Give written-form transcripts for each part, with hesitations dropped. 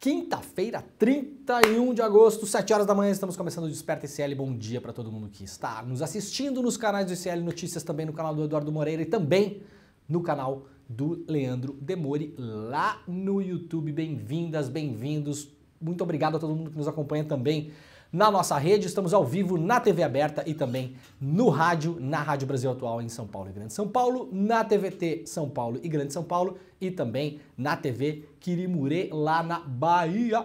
Quinta-feira, 31 de agosto, 7 horas da manhã, estamos começando o Desperta ICL. Bom dia para todo mundo que está nos assistindo nos canais do ICL Notícias, também no canal do Eduardo Moreira e também no canal do Leandro Demori lá no YouTube. Bem-vindas, bem-vindos. Muito obrigado a todo mundo que nos acompanha também na nossa rede. Estamos ao vivo na TV aberta e também no rádio, na Rádio Brasil Atual em São Paulo e Grande São Paulo, na TVT São Paulo e Grande São Paulo e também na TV Quirimurê lá na Bahia.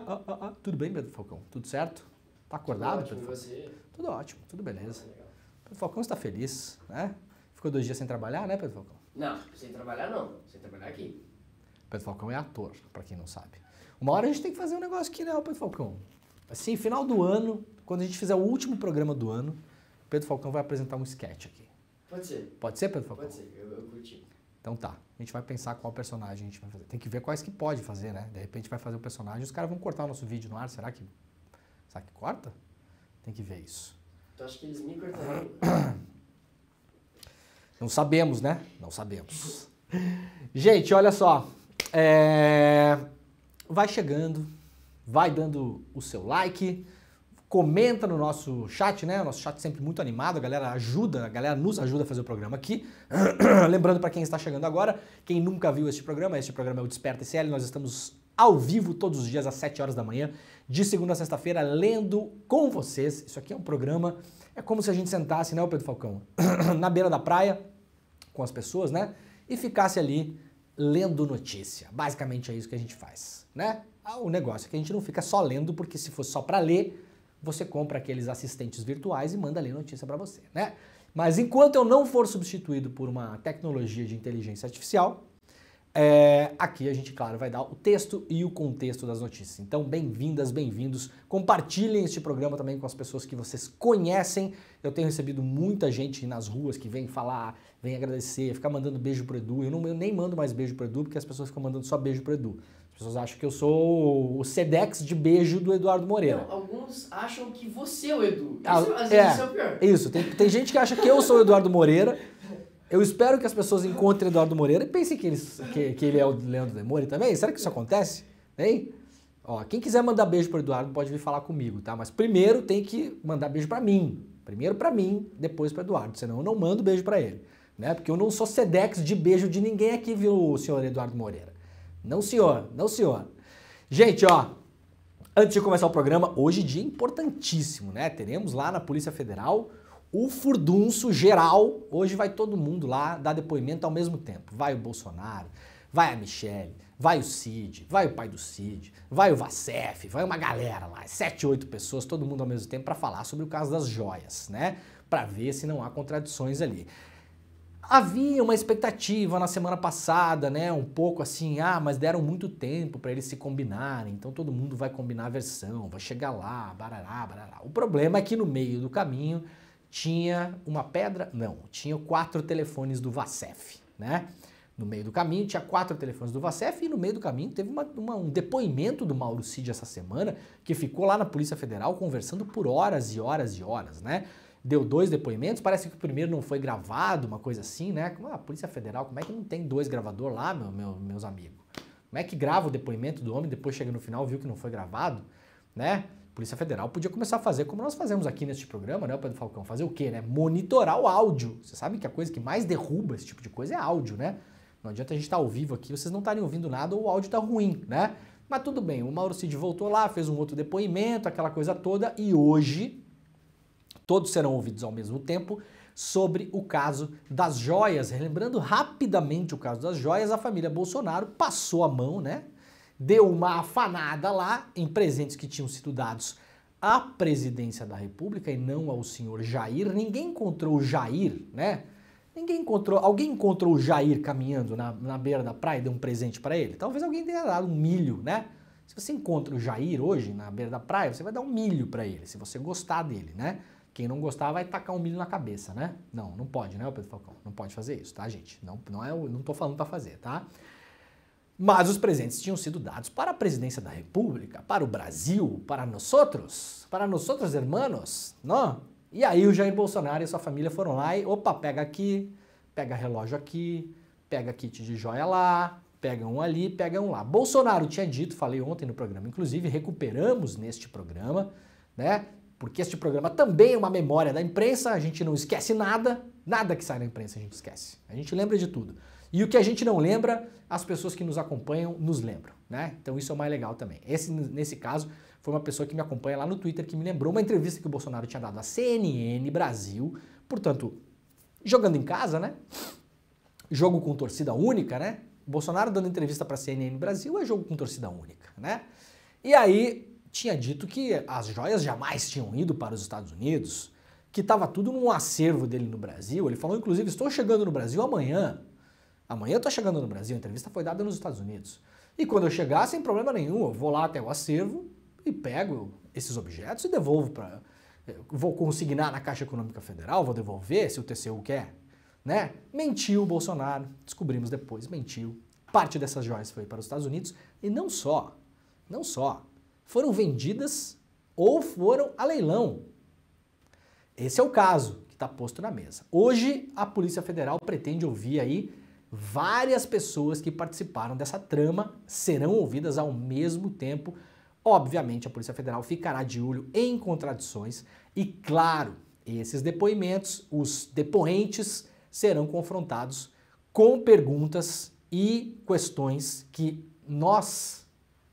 Tudo bem, Pedro Falcão? Tudo certo? Tá acordado, Tudo ótimo, Pedro Falcão? você? Tudo ótimo, tudo beleza. Pedro Falcão está feliz, né? Ficou 2 dias sem trabalhar, né, Pedro Falcão? Não, sem trabalhar não, sem trabalhar aqui. Pedro Falcão é ator, pra quem não sabe. Uma hora a gente tem que fazer um negócio aqui, né, Pedro Falcão? Assim, final do ano, quando a gente fizer o último programa do ano, Pedro Falcão vai apresentar um sketch aqui. Pode ser. Pode ser, Pedro Falcão? Pode ser, eu curti. Então tá, a gente vai pensar qual personagem a gente vai fazer. Tem que ver quais que pode fazer, né? De repente vai fazer o personagem e os caras vão cortar o nosso vídeo no ar. Será que corta? Tem que ver isso. Tu acha que eles me cortariam? Não sabemos, né? Não sabemos. Gente, olha só. Vai chegando, vai dando o seu like, comenta no nosso chat, né? O nosso chat sempre muito animado, a galera nos ajuda a fazer o programa aqui. Lembrando para quem está chegando agora, quem nunca viu este programa é o Desperta ICL, nós estamos ao vivo todos os dias às 7 horas da manhã, de segunda a sexta-feira, lendo com vocês. Isso aqui é um programa, é como se a gente sentasse, né, Pedro Falcão, na beira da praia, com as pessoas, né? E ficasse ali lendo notícia. Basicamente é isso que a gente faz, né? O negócio é que a gente não fica só lendo, porque se fosse só para ler, você compra aqueles assistentes virtuais e manda ler notícia para você, né? Mas enquanto eu não for substituído por uma tecnologia de inteligência artificial, aqui a gente, claro, vai dar o texto e o contexto das notícias. Então, bem-vindas, bem-vindos. Compartilhem este programa também com as pessoas que vocês conhecem. Eu tenho recebido muita gente nas ruas que vem falar, vem agradecer, ficar mandando beijo pro Edu. Eu nem mando mais beijo pro Edu, porque as pessoas ficam mandando só beijo pro Edu. As pessoas acham que eu sou o Sedex de beijo do Eduardo Moreira. Não, alguns acham que você é o Edu. Às vezes isso é o pior. Isso, tem gente que acha que eu sou o Eduardo Moreira. Eu espero que as pessoas encontrem Eduardo Moreira e pensem que ele é o Leandro Demori também. Será que isso acontece? Hein? Ó, quem quiser mandar beijo pro Eduardo pode vir falar comigo, tá? Mas primeiro tem que mandar beijo pra mim. Primeiro pra mim, depois pro Eduardo. Senão eu não mando beijo pra ele, né? Porque eu não sou Sedex de beijo de ninguém aqui, viu, senhor Eduardo Moreira? Não, senhor. Não, senhor. Gente, ó, antes de começar o programa, hoje dia importantíssimo, né? Teremos lá na Polícia Federal o furdunço geral. Hoje vai todo mundo lá dar depoimento ao mesmo tempo. Vai o Bolsonaro, vai a Michelle, vai o Cid, vai o pai do Cid, vai o Vacef, vai uma galera lá, 7, 8 pessoas, todo mundo ao mesmo tempo para falar sobre o caso das joias, né? Para ver se não há contradições ali. Havia uma expectativa na semana passada, né? Um pouco assim, mas deram muito tempo para eles se combinarem, então todo mundo vai combinar a versão, vai chegar lá, barará, barará. O problema é que no meio do caminho tinha uma pedra, não, tinha 4 telefones do Vacef, né? No meio do caminho tinha 4 telefones do Vacef e no meio do caminho teve um depoimento do Mauro Cid essa semana que ficou lá na Polícia Federal conversando por horas e horas e horas, né? Deu 2 depoimentos, parece que o primeiro não foi gravado, uma coisa assim, né? A Polícia Federal, como é que não tem 2 gravadores lá, meus amigos? Como é que grava o depoimento do homem e depois chega no final viu que não foi gravado, né? Polícia Federal podia começar a fazer como nós fazemos aqui neste programa, né, Pedro Falcão? Fazer o quê, né? Monitorar o áudio. Você sabe que a coisa que mais derruba esse tipo de coisa é áudio, né? Não adianta a gente estar ao vivo aqui, vocês não estarem ouvindo nada ou o áudio tá ruim, né? Mas tudo bem, o Mauro Cid voltou lá, fez um outro depoimento, aquela coisa toda, e hoje todos serão ouvidos ao mesmo tempo sobre o caso das joias. Relembrando rapidamente o caso das joias, a família Bolsonaro passou a mão, né? Deu uma afanada lá em presentes que tinham sido dados à presidência da República e não ao senhor Jair. Ninguém encontrou o Jair, né? Alguém encontrou o Jair caminhando na beira da praia e deu um presente para ele? Talvez alguém tenha dado um milho, né? Se você encontra o Jair hoje na beira da praia, você vai dar um milho para ele, se você gostar dele, né? Quem não gostar vai tacar um milho na cabeça, né? Não pode, né, Pedro Falcão? Não pode fazer isso, tá, gente? Não tô falando para fazer, tá? Mas os presentes tinham sido dados para a presidência da República, para o Brasil, para nós outros hermanos, não? E aí o Jair Bolsonaro e sua família foram lá e, opa, pega aqui, pega relógio aqui, pega kit de joia lá, Pega um ali, pega um lá. Bolsonaro tinha dito, falei ontem no programa, inclusive, recuperamos neste programa, né? Porque este programa também é uma memória da imprensa, a gente não esquece nada, nada que sai na imprensa a gente esquece. A gente lembra de tudo. E o que a gente não lembra, as pessoas que nos acompanham nos lembram, né? Então isso é o mais legal também. Nesse caso, foi uma pessoa que me acompanha lá no Twitter que me lembrou uma entrevista que o Bolsonaro tinha dado à CNN Brasil, portanto, jogando em casa, né? Jogo com torcida única, né? Bolsonaro dando entrevista para a CNN Brasil é jogo com torcida única, né? E aí tinha dito que as joias jamais tinham ido para os Estados Unidos, que estava tudo num acervo dele no Brasil. Ele falou, inclusive, estou chegando no Brasil amanhã. Amanhã eu estou chegando no Brasil, a entrevista foi dada nos Estados Unidos. E quando eu chegar, sem problema nenhum, eu vou lá até o acervo e pego esses objetos e devolvo para... Vou consignar na Caixa Econômica Federal, vou devolver se o TCU quer, né? Mentiu o Bolsonaro, descobrimos depois, mentiu. Parte dessas joias foi para os Estados Unidos e não só, foram vendidas ou foram a leilão. Esse é o caso que está posto na mesa. Hoje, a Polícia Federal pretende ouvir aí várias pessoas que participaram dessa trama, serão ouvidas ao mesmo tempo. Obviamente, a Polícia Federal ficará de olho em contradições e, claro, esses depoimentos, os depoentes, serão confrontados com perguntas e questões que nós,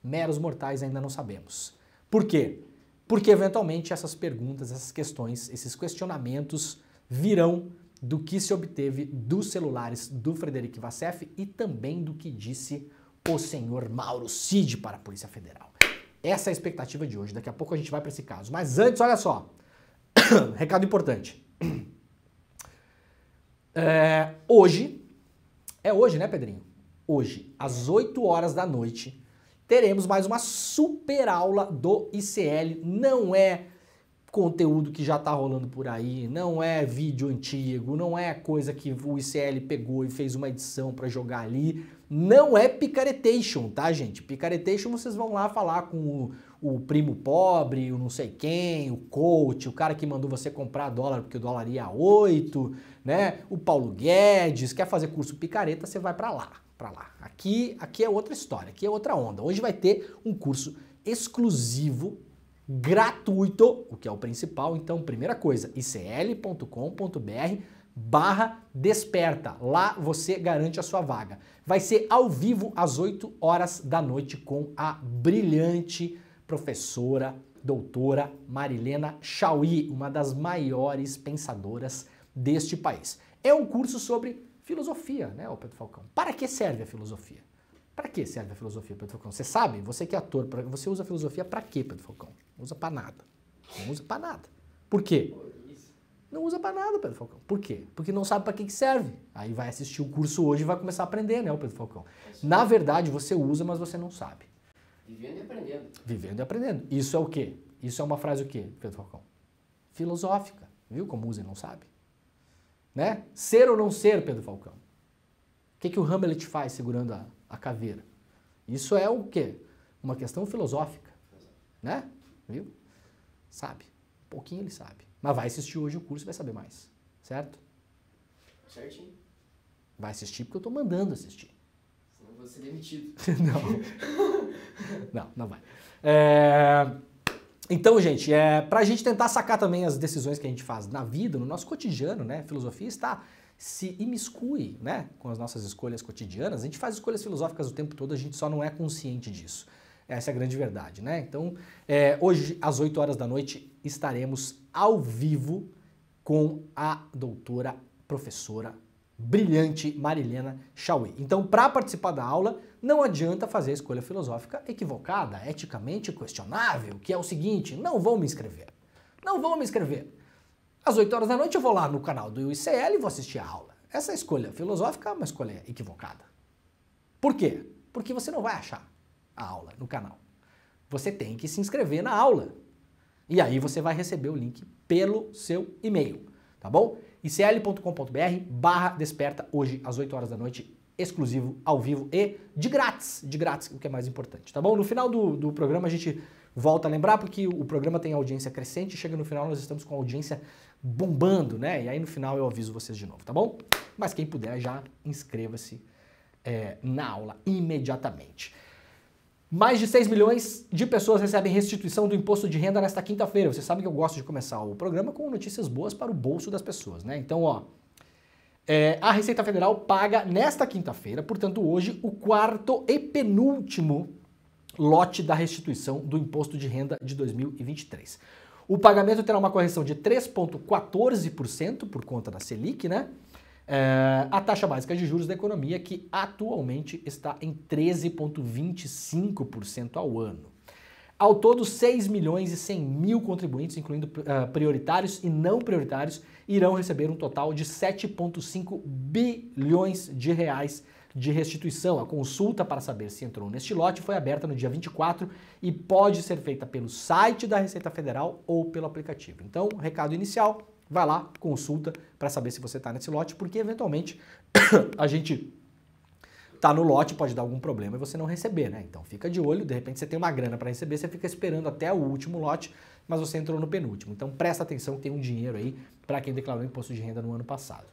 meros mortais, ainda não sabemos. Por quê? Porque, eventualmente, essas perguntas, essas questões, esses questionamentos virão do que se obteve dos celulares do Frederic Vassef e também do que disse o senhor Mauro Cid para a Polícia Federal. Essa é a expectativa de hoje. Daqui a pouco a gente vai para esse caso. Mas antes, olha só. Recado importante. Hoje, né, Pedrinho? Hoje, às 8 horas da noite, teremos mais uma super aula do ICL. Não é conteúdo que já tá rolando por aí, não é vídeo antigo, não é coisa que o ICL pegou e fez uma edição para jogar ali. Não é picaretation, tá, gente? Picaretation vocês vão lá falar com o primo pobre, o não sei quem, o coach, o cara que mandou você comprar dólar porque o dólar ia a 8, né? O Paulo Guedes, quer fazer curso picareta, você vai para lá. Aqui é outra história, aqui é outra onda. Hoje vai ter um curso exclusivo, gratuito, o que é o principal. Então, primeira coisa, icl.com.br/desperta. Lá você garante a sua vaga. Vai ser ao vivo às 8 horas da noite com a brilhante professora, doutora Marilena Chauí, uma das maiores pensadoras deste país. É um curso sobre filosofia, né, Pedro Falcão? Para que serve a filosofia? Para que serve a filosofia, Pedro Falcão? Você sabe? Você que é ator, você usa a filosofia para quê, Pedro Falcão? Não usa para nada. Não usa para nada. Por quê? Não usa para nada, Pedro Falcão. Por quê? Porque não sabe para que serve. Aí vai assistir o curso hoje e vai começar a aprender, né, Pedro Falcão? Na verdade, você usa, mas você não sabe. Vivendo e aprendendo. Vivendo e aprendendo. Isso é o quê? Isso é uma frase o quê, Pedro Falcão? Filosófica. Viu como usa e não sabe? Né? Ser ou não ser, Pedro Falcão? O que o Hamlet faz segurando a caveira? Isso é o quê? Uma questão filosófica, né? Viu? Sabe. Um pouquinho ele sabe. Mas vai assistir hoje o curso e vai saber mais. Certo? Certinho. Vai assistir porque eu tô mandando assistir. Senão eu vou ser demitido. Não vai. Então, gente, pra gente tentar sacar também as decisões que a gente faz na vida, no nosso cotidiano, né? Filosofia se imiscui, né? Com as nossas escolhas cotidianas. A gente faz escolhas filosóficas o tempo todo, a gente só não é consciente disso. Essa é a grande verdade, né? Então, hoje, às 8 horas da noite, estaremos ao vivo com a doutora, professora, brilhante Marilena Chauí. Então, para participar da aula, não adianta fazer a escolha filosófica equivocada, eticamente questionável, que é o seguinte, não vão me inscrever. Não vão me inscrever. Às 8 horas da noite eu vou lá no canal do ICL e vou assistir a aula. Essa escolha filosófica é uma escolha equivocada. Por quê? Porque você não vai achar a aula no canal. Você tem que se inscrever na aula. E aí você vai receber o link pelo seu e-mail, tá bom? icl.com.br/desperta, hoje às 8 horas da noite, exclusivo, ao vivo e de grátis, o que é mais importante, tá bom? No final do programa a gente volta a lembrar, porque o programa tem audiência crescente, chega no final nós estamos com a audiência bombando, né? E aí no final eu aviso vocês de novo, tá bom? Mas quem puder já inscreva-se na aula imediatamente. Mais de 6 milhões de pessoas recebem restituição do imposto de renda nesta quinta-feira. Você sabe que eu gosto de começar o programa com notícias boas para o bolso das pessoas, né? Então, ó, a Receita Federal paga nesta quinta-feira, portanto hoje, o quarto e penúltimo lote da restituição do imposto de renda de 2023. O pagamento terá uma correção de 3,14% por conta da Selic, né? A taxa básica de juros da economia, que atualmente está em 13,25% ao ano. Ao todo, 6 milhões e 100 mil contribuintes, incluindo prioritários e não prioritários, irão receber um total de 7,5 bilhões de reais de restituição. A consulta para saber se entrou neste lote foi aberta no dia 24 e pode ser feita pelo site da Receita Federal ou pelo aplicativo. Então, recado inicial, vai lá, consulta para saber se você está nesse lote, porque eventualmente a gente tá no lote, pode dar algum problema e você não receber, né? Então fica de olho, de repente você tem uma grana para receber, você fica esperando até o último lote, mas você entrou no penúltimo. Então presta atenção que tem um dinheiro aí para quem declarou imposto de renda no ano passado.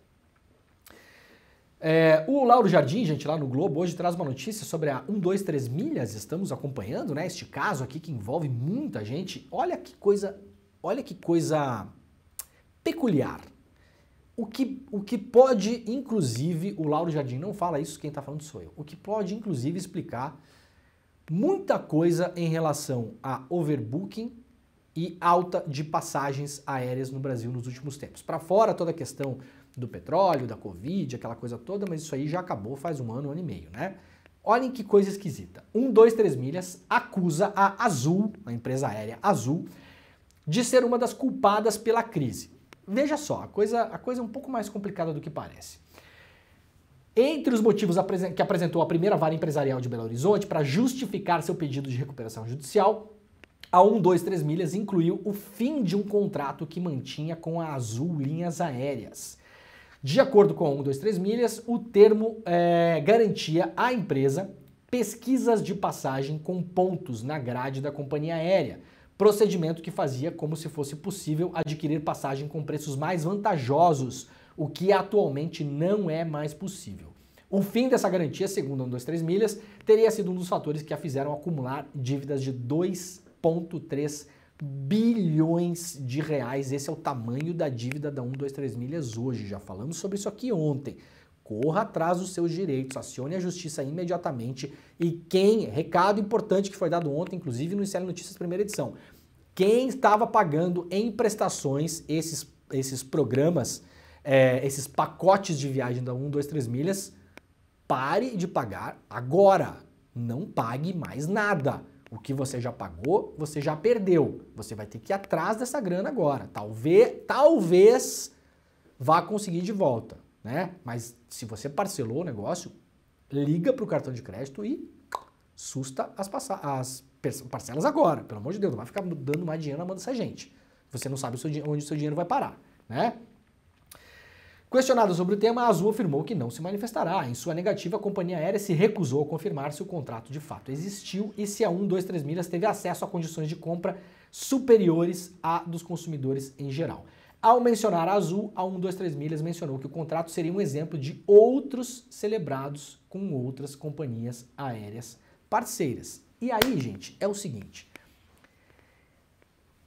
O Lauro Jardim, gente, lá no Globo, hoje traz uma notícia sobre a 123 milhas, estamos acompanhando, né, este caso aqui que envolve muita gente. Olha que coisa peculiar. O que pode, inclusive, o Lauro Jardim não fala isso, quem está falando sou eu, o que pode, inclusive, explicar muita coisa em relação a overbooking e alta de passagens aéreas no Brasil nos últimos tempos. Para fora toda a questão do petróleo, da Covid, aquela coisa toda, mas isso aí já acabou faz um ano e meio, né? Olhem que coisa esquisita. 123 milhas acusa a Azul, a empresa aérea Azul, de ser uma das culpadas pela crise. Veja só, a coisa é um pouco mais complicada do que parece. Entre os motivos que apresentou a primeira vara empresarial de Belo Horizonte para justificar seu pedido de recuperação judicial, a 123 milhas incluiu o fim de um contrato que mantinha com a Azul Linhas Aéreas. De acordo com a 123 milhas, o termo garantia à empresa pesquisas de passagem com pontos na grade da companhia aérea, procedimento que fazia como se fosse possível adquirir passagem com preços mais vantajosos, o que atualmente não é mais possível. O fim dessa garantia, segundo a 123 milhas, teria sido um dos fatores que a fizeram acumular dívidas de 2,3 bilhões de reais. Esse é o tamanho da dívida da 123 milhas hoje. Já falamos sobre isso aqui ontem. Corra atrás dos seus direitos, acione a justiça imediatamente e recado importante que foi dado ontem, inclusive no ICL Notícias primeira edição, quem estava pagando em prestações esses programas, esses pacotes de viagem da 123 milhas, pare de pagar agora, não pague mais nada. O que você já pagou, você já perdeu, você vai ter que ir atrás dessa grana agora, talvez vá conseguir de volta. Né? Mas se você parcelou o negócio, liga para o cartão de crédito e susta as parcelas agora. Pelo amor de Deus, não vai ficar dando mais dinheiro na mão dessa gente. Você não sabe onde o seu dinheiro vai parar. Né? Questionado sobre o tema, a Azul afirmou que não se manifestará. Em sua negativa, a companhia aérea se recusou a confirmar se o contrato de fato existiu e se a 123 milhas teve acesso a condições de compra superiores à dos consumidores em geral. Ao mencionar a Azul, a 123 milhas mencionou que o contrato seria um exemplo de outros celebrados com outras companhias aéreas parceiras. E aí, gente, é o seguinte.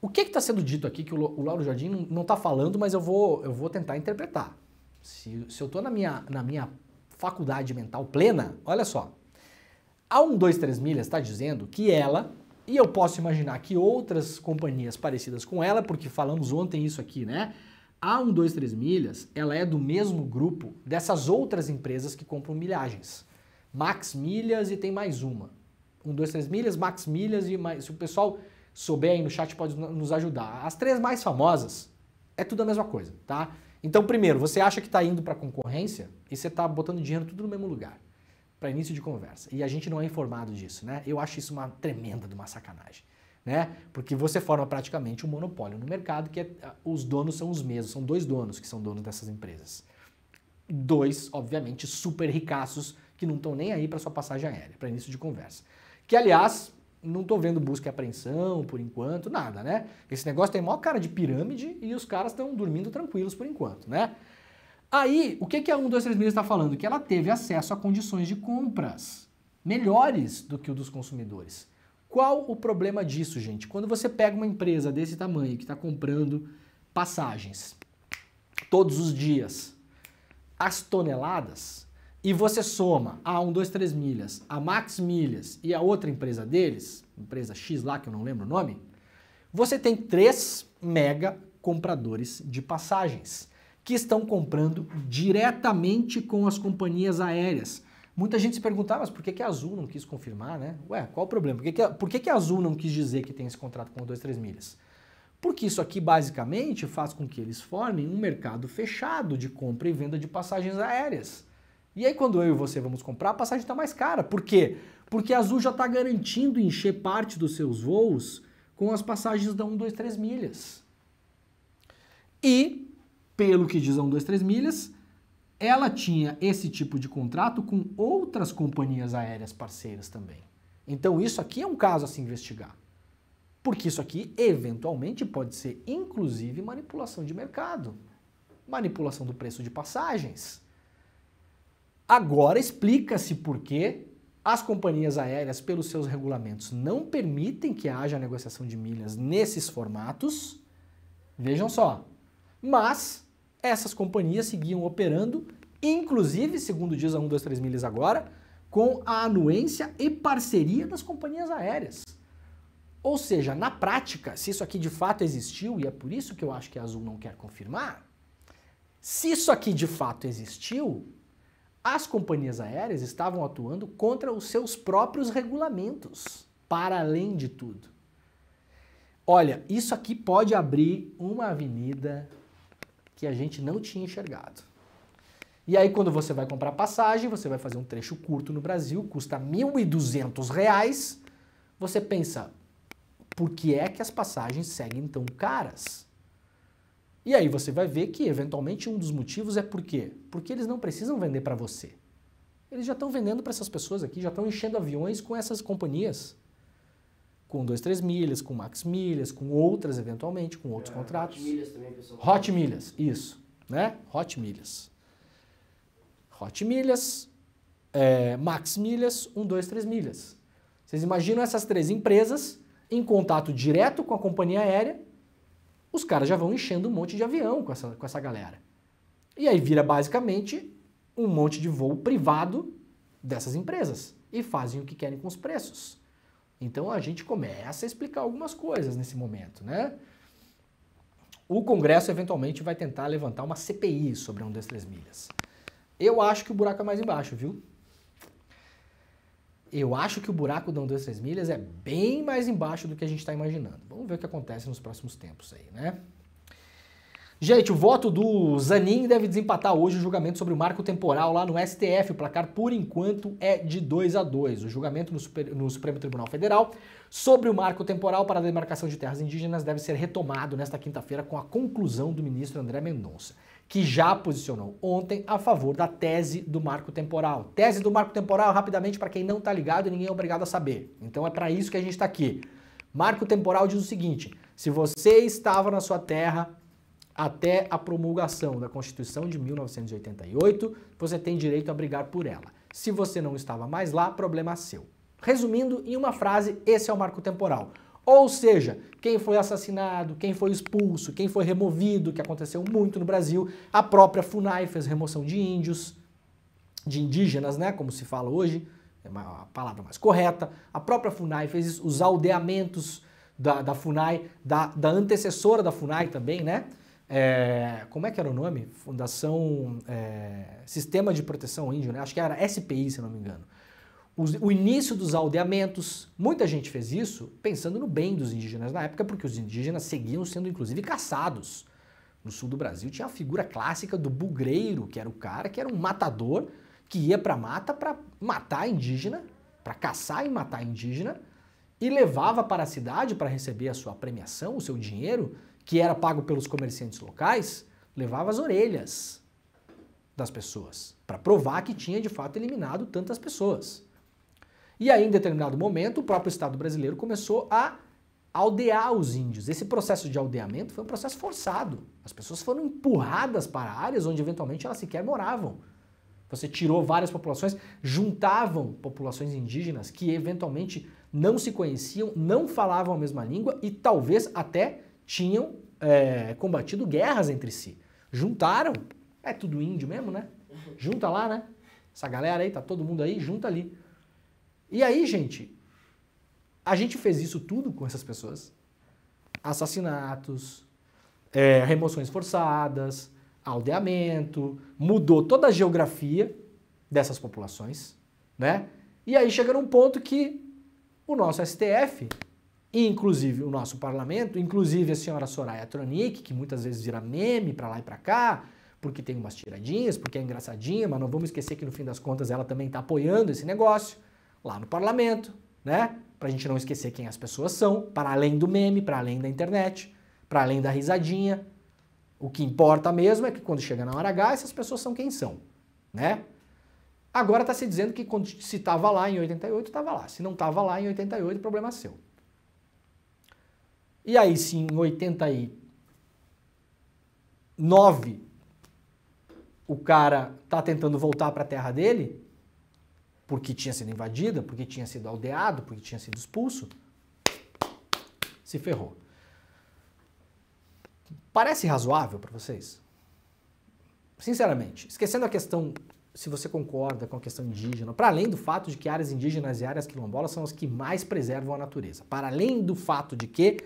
O que está sendo dito aqui que o Lauro Jardim não está falando, mas eu vou tentar interpretar. Se eu estou na minha faculdade mental plena, olha só. A 123 milhas está dizendo que ela... E eu posso imaginar que outras companhias parecidas com ela, porque falamos ontem isso aqui, né? A 123 milhas, ela é do mesmo grupo dessas outras empresas que compram milhagens. Max Milhas e tem mais uma. 123 milhas, Max Milhas e mais... Se o pessoal souber aí no chat pode nos ajudar. As três mais famosas é tudo a mesma coisa, tá? Então, primeiro, você acha que está indo para concorrência e você está botando dinheiro tudo no mesmo lugar. Para início de conversa. E a gente não é informado disso, né? Eu acho isso uma tremenda de uma sacanagem, né? Porque você forma praticamente um monopólio no mercado que os donos são os mesmos, são dois donos que são donos dessas empresas. Dois, obviamente, super ricaços que não estão nem aí para sua passagem aérea, para início de conversa. Que, aliás, não estou vendo busca e apreensão por enquanto, nada, né? Esse negócio tem maior cara de pirâmide e os caras estão dormindo tranquilos por enquanto, né? Aí, o que a 123 Milhas está falando? Que ela teve acesso a condições de compras melhores do que o dos consumidores. Qual o problema disso, gente? Quando você pega uma empresa desse tamanho que está comprando passagens todos os dias, as toneladas, e você soma a 123 Milhas, a Max Milhas e a outra empresa deles, empresa X lá que eu não lembro o nome, você tem 3 mega compradores de passagens que estão comprando diretamente com as companhias aéreas. Muita gente se perguntava, mas por que a Azul não quis confirmar, né? Ué, qual o problema? Por que a Azul não quis dizer que tem esse contrato com 123 Milhas? Porque isso aqui basicamente faz com que eles formem um mercado fechado de compra e venda de passagens aéreas. E aí quando eu e você vamos comprar, a passagem está mais cara. Por quê? Porque a Azul já está garantindo encher parte dos seus voos com as passagens da 123 Milhas. E, pelo que diz a 123 Milhas, ela tinha esse tipo de contrato com outras companhias aéreas parceiras também. Então isso aqui é um caso a se investigar. Porque isso aqui, eventualmente, pode ser, inclusive, manipulação de mercado. Manipulação do preço de passagens. Agora explica-se por que as companhias aéreas, pelos seus regulamentos, não permitem que haja negociação de milhas nesses formatos. Vejam só. Mas essas companhias seguiam operando, inclusive, segundo diz a 123 Milhas agora, com a anuência e parceria das companhias aéreas. Ou seja, na prática, se isso aqui de fato existiu, e é por isso que eu acho que a Azul não quer confirmar, se isso aqui de fato existiu, as companhias aéreas estavam atuando contra os seus próprios regulamentos, para além de tudo. Olha, isso aqui pode abrir uma avenida que a gente não tinha enxergado. E aí quando você vai comprar passagem, você vai fazer um trecho curto no Brasil, custa R$ 1.200, você pensa, por que é que as passagens seguem tão caras? E aí você vai ver que eventualmente um dos motivos é por quê? Porque eles não precisam vender para você. Eles já estão vendendo para essas pessoas aqui, já estão enchendo aviões com essas companhias. Com 123 Milhas, com Max Milhas, com outras eventualmente, com outros contratos. Hot Milhas também, pessoal. Hot Milhas, isso, né? Hot Milhas. Hot Milhas, Max Milhas, 123 Milhas. Vocês imaginam essas 3 empresas em contato direto com a companhia aérea, os caras já vão enchendo um monte de avião com essa galera. E aí vira basicamente um monte de voo privado dessas empresas e fazem o que querem com os preços. Então a gente começa a explicar algumas coisas nesse momento, né? O Congresso eventualmente vai tentar levantar uma CPI sobre a 123 Milhas. Eu acho que o buraco é mais embaixo, viu? Eu acho que o buraco da 123 Milhas é bem mais embaixo do que a gente está imaginando. Vamos ver o que acontece nos próximos tempos aí, né? Gente, o voto do Zanin deve desempatar hoje o julgamento sobre o marco temporal lá no STF. O placar, por enquanto, é de 2-2. O julgamento no Supremo Tribunal Federal sobre o marco temporal para a demarcação de terras indígenas deve ser retomado nesta quinta-feira com a conclusão do ministro André Mendonça, que já posicionou ontem a favor da tese do marco temporal. Tese do marco temporal, rapidamente, para quem não está ligado e ninguém é obrigado a saber. Então é para isso que a gente está aqui. Marco temporal diz o seguinte: se você estava na sua terra até a promulgação da Constituição de 1988, você tem direito a brigar por ela. Se você não estava mais lá, problema seu. Resumindo, em uma frase, esse é o marco temporal. Ou seja, quem foi assassinado, quem foi expulso, quem foi removido, que aconteceu muito no Brasil, a própria FUNAI fez remoção de índios, de indígenas, né, como se fala hoje, é a palavra mais correta. A própria FUNAI fez isso, os aldeamentos da FUNAI, da antecessora da FUNAI também, né? Como é que era o nome? Fundação Sistema de Proteção Índio, né? Acho que era SPI, se não me engano. O início dos aldeamentos, muita gente fez isso pensando no bem dos indígenas na época, porque os indígenas seguiam sendo inclusive caçados. No sul do Brasil tinha a figura clássica do bugreiro, que era o cara que era um matador, que ia para a mata para matar indígena, para caçar e matar indígena, e levava para a cidade para receber a sua premiação, o seu dinheiro, que era pago pelos comerciantes locais, levava as orelhas das pessoas, para provar que tinha de fato eliminado tantas pessoas. E aí, em determinado momento, o próprio Estado brasileiro começou a aldear os índios. Esse processo de aldeamento foi um processo forçado. As pessoas foram empurradas para áreas onde eventualmente elas sequer moravam. Você tirou várias populações, juntavam populações indígenas que eventualmente não se conheciam, não falavam a mesma língua e talvez até tinham combatido guerras entre si. Juntaram, é tudo índio mesmo, né? Junta lá, né? Essa galera aí, tá todo mundo aí, junta ali. E aí, gente, a gente fez isso tudo com essas pessoas. Assassinatos, remoções forçadas, aldeamento, mudou toda a geografia dessas populações, né? E aí chega num ponto que o nosso STF, inclusive o nosso parlamento, inclusive a senhora Soraya Tronic, que muitas vezes vira meme pra lá e pra cá, porque tem umas tiradinhas, porque é engraçadinha, mas não vamos esquecer que no fim das contas ela também está apoiando esse negócio lá no parlamento, né? Pra gente não esquecer quem as pessoas são, para além do meme, para além da internet, para além da risadinha. O que importa mesmo é que quando chega na hora H, essas pessoas são quem são, né? Agora está se dizendo que quando se estava lá em 88, estava lá. Se não estava lá em 88, o problema é seu. E aí, se em 89 o cara tá tentando voltar para a terra dele, porque tinha sido invadida, porque tinha sido aldeado, porque tinha sido expulso, se ferrou. Parece razoável para vocês? Sinceramente, esquecendo a questão, se você concorda com a questão indígena, para além do fato de que áreas indígenas e áreas quilombolas são as que mais preservam a natureza, para além do fato de que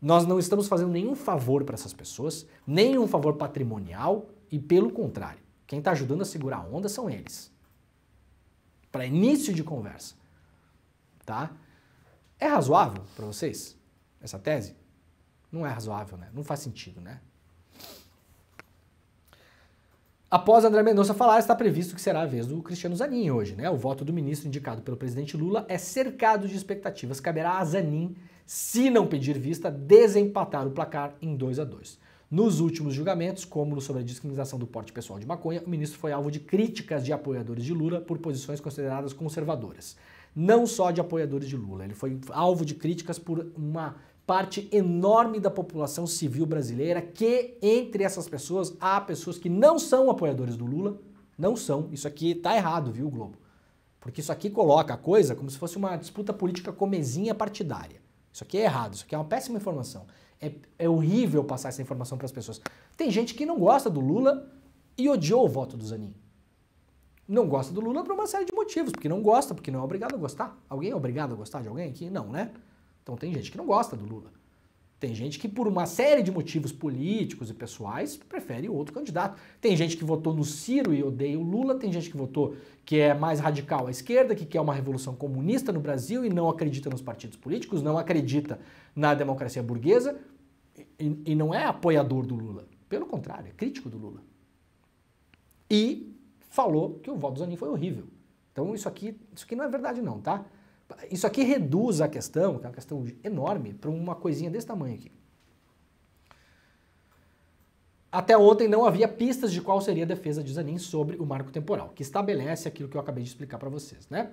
nós não estamos fazendo nenhum favor para essas pessoas, nenhum favor patrimonial, e pelo contrário, quem está ajudando a segurar a onda são eles. Para início de conversa, tá? É razoável para vocês essa tese? Não é razoável, né? Não faz sentido, né? Após André Mendonça falar, está previsto que será a vez do Cristiano Zanin hoje, né? O voto do ministro indicado pelo presidente Lula é cercado de expectativas. Caberá a Zanin, se não pedir vista, desempatar o placar em 2-2. Nos últimos julgamentos, como sobre a discriminação do porte pessoal de maconha, o ministro foi alvo de críticas de apoiadores de Lula por posições consideradas conservadoras. Não só de apoiadores de Lula, ele foi alvo de críticas por uma parte enorme da população civil brasileira, que entre essas pessoas há pessoas que não são apoiadores do Lula, não são. Isso aqui tá errado, viu, Globo? Porque isso aqui coloca a coisa como se fosse uma disputa política comezinha partidária. Isso aqui é errado, isso aqui é uma péssima informação. É horrível passar essa informação para as pessoas. Tem gente que não gosta do Lula e odiou o voto do Zanin. Não gosta do Lula por uma série de motivos, porque não gosta, porque não é obrigado a gostar. Alguém é obrigado a gostar de alguém aqui? Não, né? Então tem gente que não gosta do Lula. Tem gente que por uma série de motivos políticos e pessoais prefere outro candidato. Tem gente que votou no Ciro e odeia o Lula, tem gente que votou que é mais radical à esquerda, que quer uma revolução comunista no Brasil e não acredita nos partidos políticos, não acredita na democracia burguesa e não é apoiador do Lula. Pelo contrário, é crítico do Lula. E falou que o voto do Zanin foi horrível. Então isso aqui não é verdade não, tá? Isso aqui reduz a questão, que é uma questão enorme, para uma coisinha desse tamanho aqui. Até ontem não havia pistas de qual seria a defesa de Zanin sobre o marco temporal, que estabelece aquilo que eu acabei de explicar para vocês, né?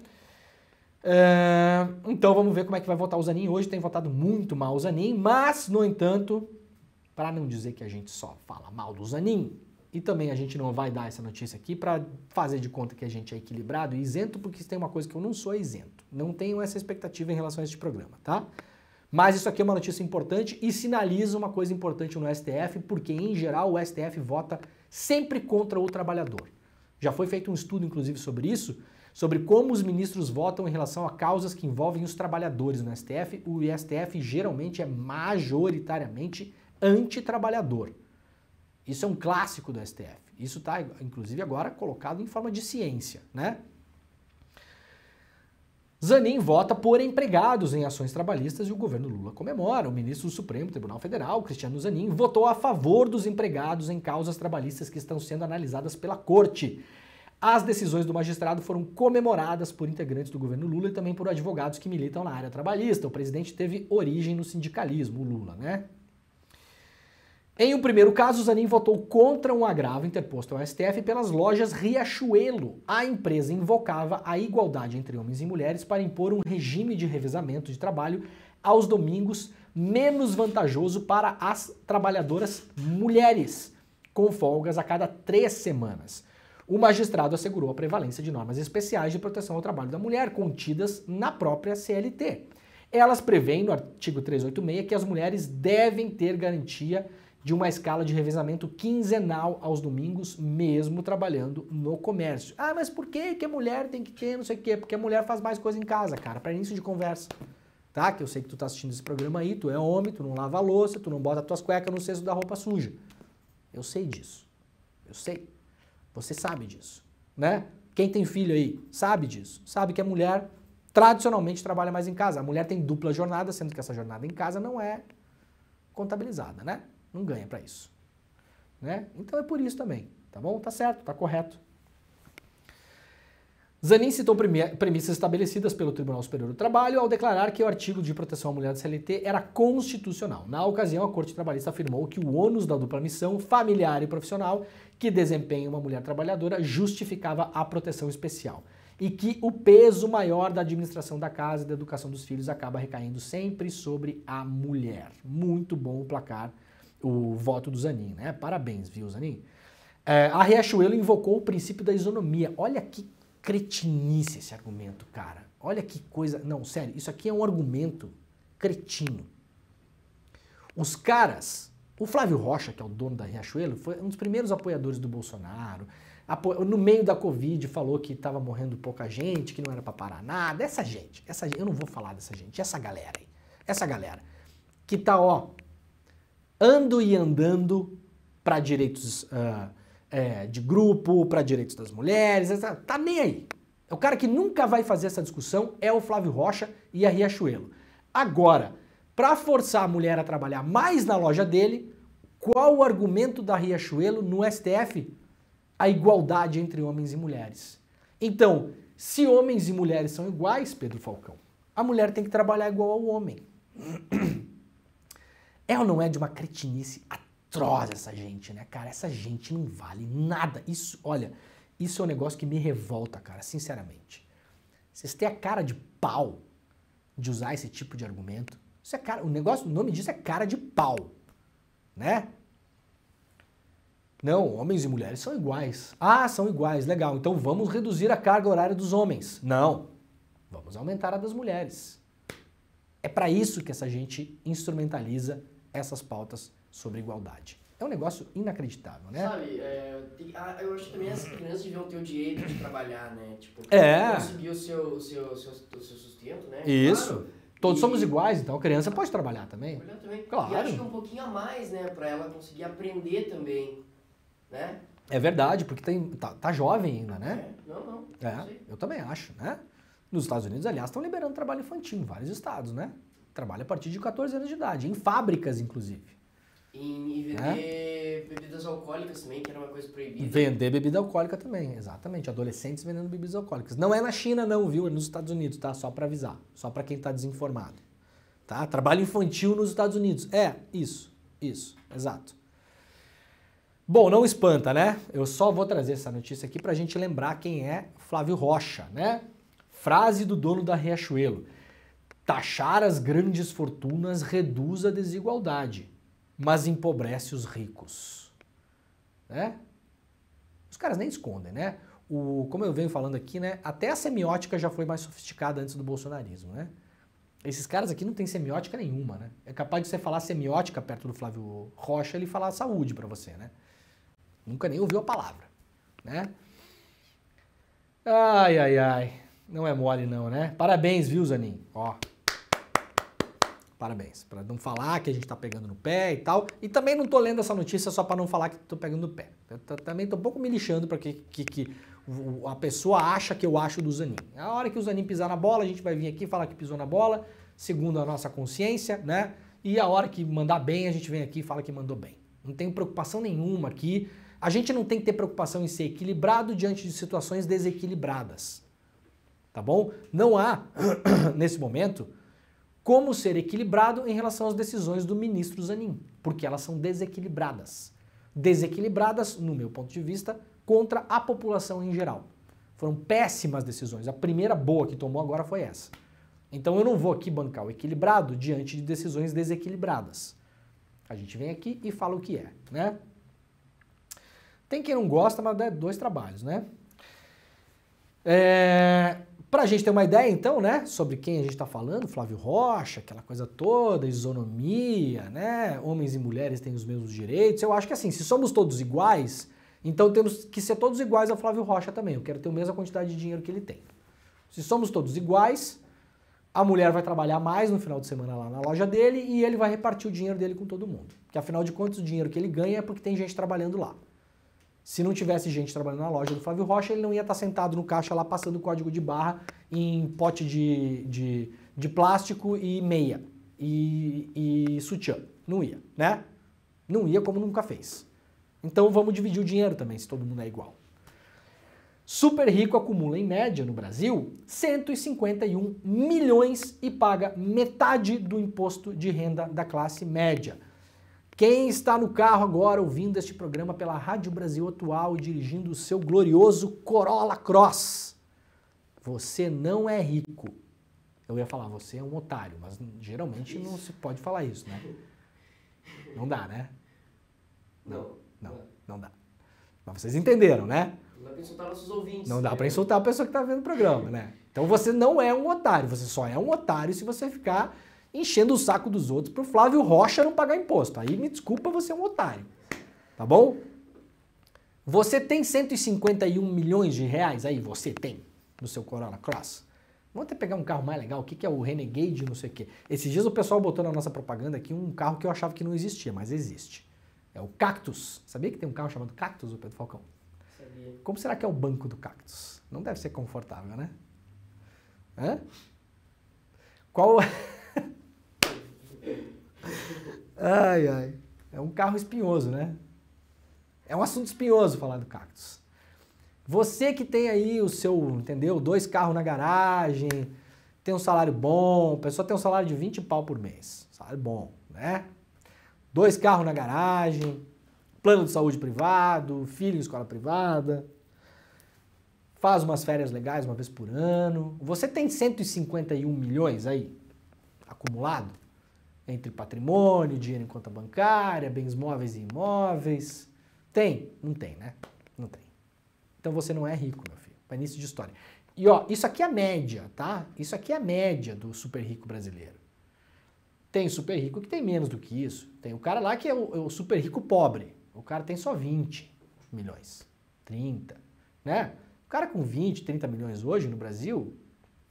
Então vamos ver como é que vai votar o Zanin. Hoje tem votado muito mal o Zanin, mas, no entanto, para não dizer que a gente só fala mal do Zanin, e também a gente não vai dar essa notícia aqui para fazer de conta que a gente é equilibrado e isento, porque tem uma coisa que eu não sou isento. Não tenho essa expectativa em relação a este programa, tá? Mas isso aqui é uma notícia importante e sinaliza uma coisa importante no STF, porque em geral o STF vota sempre contra o trabalhador. Já foi feito um estudo, inclusive, sobre isso, sobre como os ministros votam em relação a causas que envolvem os trabalhadores no STF. O STF geralmente é majoritariamente antitrabalhador. Isso é um clássico do STF. Isso está, inclusive, agora colocado em forma de ciência, né? Zanin vota por empregados em ações trabalhistas e o governo Lula comemora. O ministro do Supremo Tribunal Federal, Cristiano Zanin, votou a favor dos empregados em causas trabalhistas que estão sendo analisadas pela corte. As decisões do magistrado foram comemoradas por integrantes do governo Lula e também por advogados que militam na área trabalhista. O presidente teve origem no sindicalismo, o Lula, né? Em um primeiro caso, Zanin votou contra um agravo interposto ao STF pelas lojas Riachuelo. A empresa invocava a igualdade entre homens e mulheres para impor um regime de revezamento de trabalho aos domingos menos vantajoso para as trabalhadoras mulheres, com folgas a cada 3 semanas. O magistrado assegurou a prevalência de normas especiais de proteção ao trabalho da mulher, contidas na própria CLT. Elas prevêem, no artigo 386, que as mulheres devem ter garantia de uma escala de revezamento quinzenal aos domingos, mesmo trabalhando no comércio. Ah, mas por que a mulher tem que ter não sei o quê? Porque a mulher faz mais coisa em casa, cara, para início de conversa. Tá? Que eu sei que tu tá assistindo esse programa aí, tu é homem, tu não lava a louça, tu não bota tuas cuecas no cesto da roupa suja. Eu sei disso. Eu sei. Você sabe disso, né? Quem tem filho aí sabe disso. Sabe que a mulher tradicionalmente trabalha mais em casa. A mulher tem dupla jornada, sendo que essa jornada em casa não é contabilizada, né? Não ganha para isso, né? Então é por isso também, tá bom? Tá certo, tá correto. Zanin citou premissas estabelecidas pelo Tribunal Superior do Trabalho ao declarar que o artigo de proteção à mulher da CLT era constitucional. Na ocasião, a Corte Trabalhista afirmou que o ônus da dupla missão familiar e profissional que desempenha uma mulher trabalhadora justificava a proteção especial e que o peso maior da administração da casa e da educação dos filhos acaba recaindo sempre sobre a mulher. Muito bom o placar, o voto do Zanin, né? Parabéns, viu, Zanin? A Riachuelo invocou o princípio da isonomia. Olha que cretinice esse argumento, cara. Olha que coisa... Não, sério, isso aqui é um argumento cretino. Os caras... O Flávio Rocha, que é o dono da Riachuelo, foi um dos primeiros apoiadores do Bolsonaro. No meio da Covid falou que estava morrendo pouca gente, que não era para parar nada. Essa gente, eu não vou falar dessa gente, essa galera aí. Essa galera que tá, ó, ando e andando para direitos de grupo, para direitos das mulheres, tá nem aí. O cara que nunca vai fazer essa discussão é o Flávio Rocha e a Riachuelo. Agora, para forçar a mulher a trabalhar mais na loja dele, qual o argumento da Riachuelo no STF? A igualdade entre homens e mulheres. Então, se homens e mulheres são iguais, Pedro Falcão, a mulher tem que trabalhar igual ao homem. É ou não é de uma cretinice atroz essa gente, né, cara? Essa gente não vale nada. Isso, olha, isso é um negócio que me revolta, cara, sinceramente. Vocês têm a cara de pau de usar esse tipo de argumento. Isso é cara, o nome disso é cara de pau, né? Não, homens e mulheres são iguais. Ah, são iguais, legal. Então vamos reduzir a carga horária dos homens. Não, vamos aumentar a das mulheres. É para isso que essa gente instrumentaliza essas pautas sobre igualdade. É um negócio inacreditável, né? Sabe, eu acho que também as crianças deviam ter o direito de trabalhar, né? Tipo, conseguir o seu sustento, né? Isso. Claro. Todos somos iguais, então a criança pode trabalhar também. Claro. E acho que um pouquinho a mais, né? Pra ela conseguir aprender também, né? É verdade, porque tá jovem ainda, né? Não eu também acho, né? Nos Estados Unidos, aliás, estão liberando trabalho infantil em vários estados, né? Trabalho a partir de 14 anos de idade, em fábricas, inclusive. E vender bebidas alcoólicas também, que era uma coisa proibida. Vender bebida alcoólica também, exatamente. Adolescentes vendendo bebidas alcoólicas. Não é na China não, viu? É nos Estados Unidos, tá? Só para avisar. Só para quem tá desinformado. Tá? Trabalho infantil nos Estados Unidos. Isso, exato. Bom, não espanta, né? Eu só vou trazer essa notícia aqui pra gente lembrar quem é Flávio Rocha, né? Frase do dono da Riachuelo. Taxar as grandes fortunas reduz a desigualdade, mas empobrece os ricos. Né? Os caras nem escondem, né? Como eu venho falando aqui, né? Até a semiótica já foi mais sofisticada antes do bolsonarismo, né? Esses caras aqui não tem semiótica nenhuma, né? É capaz de você falar semiótica perto do Flávio Rocha e ele falar saúde pra você, né? Nunca nem ouviu a palavra, né? Ai. Não é mole não, né? Parabéns, viu, Zanin? Ó. Parabéns. Para não falar que a gente tá pegando no pé e tal. E também não tô lendo essa notícia só para não falar que tô pegando no pé. Eu também tô um pouco me lixando para que a pessoa acha que eu acho do Zanin. A hora que o Zanin pisar na bola, a gente vai vir aqui falar que pisou na bola, segundo a nossa consciência, né? E a hora que mandar bem, a gente vem aqui e fala que mandou bem. Não tenho preocupação nenhuma aqui. A gente não tem que ter preocupação em ser equilibrado diante de situações desequilibradas. Tá bom? Não há, nesse momento, como ser equilibrado em relação às decisões do ministro Zanin, porque elas são desequilibradas. Desequilibradas, no meu ponto de vista, contra a população em geral. Foram péssimas decisões. A primeira boa que tomou agora foi essa. Então eu não vou aqui bancar o equilibrado diante de decisões desequilibradas. A gente vem aqui e fala o que é, né? Tem quem não gosta, mas dá 2 trabalhos, né? Pra gente ter uma ideia, então, né, sobre quem a gente tá falando, Flávio Rocha, aquela coisa toda, isonomia, né, homens e mulheres têm os mesmos direitos, eu acho que assim, se somos todos iguais, então temos que ser todos iguais ao Flávio Rocha também, eu quero ter a mesma quantidade de dinheiro que ele tem. Se somos todos iguais, a mulher vai trabalhar mais no final de semana lá na loja dele e ele vai repartir o dinheiro dele com todo mundo. Porque afinal de contas o dinheiro que ele ganha é porque tem gente trabalhando lá. Se não tivesse gente trabalhando na loja do Flávio Rocha, ele não ia estar sentado no caixa lá passando código de barra em pote de plástico e meia e sutiã. Não ia, né? Não ia como nunca fez. Então vamos dividir o dinheiro também, se todo mundo é igual. Super rico acumula em média no Brasil 151 milhões e paga metade do imposto de renda da classe média. Quem está no carro agora ouvindo este programa pela Rádio Brasil Atual e dirigindo o seu glorioso Corolla Cross, você não é rico. Eu ia falar, você é um otário, mas geralmente não se pode falar isso, né? Não dá, né? Não dá. Mas vocês entenderam, né? Não dá pra insultar nossos ouvintes. Não dá pra insultar a pessoa que tá vendo o programa, né? Então você não é um otário, você só é um otário se você ficar enchendo o saco dos outros pro Flávio Rocha não pagar imposto. Aí me desculpa, você é um otário. Tá bom? Você tem 151 milhões de reais aí, você tem, no seu Corolla Cross. Vamos até pegar um carro mais legal, o que é o Renegade, não sei o quê. Esses dias o pessoal botou na nossa propaganda aqui um carro que eu achava que não existia, mas existe. É o Cactus. Sabia que tem um carro chamado Cactus, o Pedro Falcão? Sabia. Como será que é o banco do Cactus? Não deve ser confortável, né? Hã? Qual... Ai. É um carro espinhoso, né? É um assunto espinhoso falar do Cactus. Você que tem aí o seu, entendeu? 2 carros na garagem, tem um salário bom, a pessoa tem um salário de 20 pau por mês. Salário bom, né? 2 carros na garagem, plano de saúde privado, filho em escola privada, faz umas férias legais uma vez por ano. Você tem 151 milhões aí, acumulado, entre patrimônio, dinheiro em conta bancária, bens móveis e imóveis. Tem? Não tem, né? Não tem. Então você não é rico, meu filho. Para início de história. E ó, isso aqui é a média, tá? Isso aqui é a média do super rico brasileiro. Tem super rico que tem menos do que isso. Tem o cara lá que é o super rico pobre. O cara tem só 20 milhões, 30, né? O cara com 20, 30 milhões hoje no Brasil,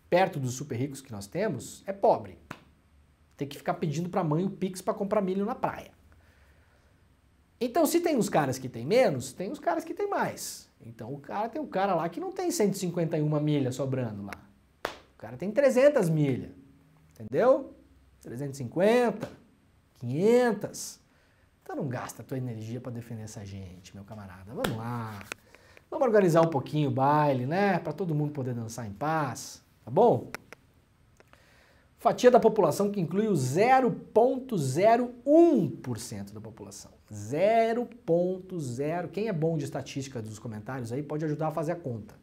perto dos super ricos que nós temos, é pobre. Tem que ficar pedindo pra mãe o Pix pra comprar milho na praia. Então, se tem uns caras que tem menos, tem uns caras que tem mais. Então, tem um cara lá que não tem 151 milhas sobrando lá. O cara tem 300 milhas, entendeu? 350, 500. Então não gasta a tua energia para defender essa gente, meu camarada. Vamos lá. Vamos organizar um pouquinho o baile, né? Para todo mundo poder dançar em paz, tá bom? Fatia da população que inclui o 0,01% da população. 0,0. Quem é bom de estatística dos comentários aí pode ajudar a fazer a conta.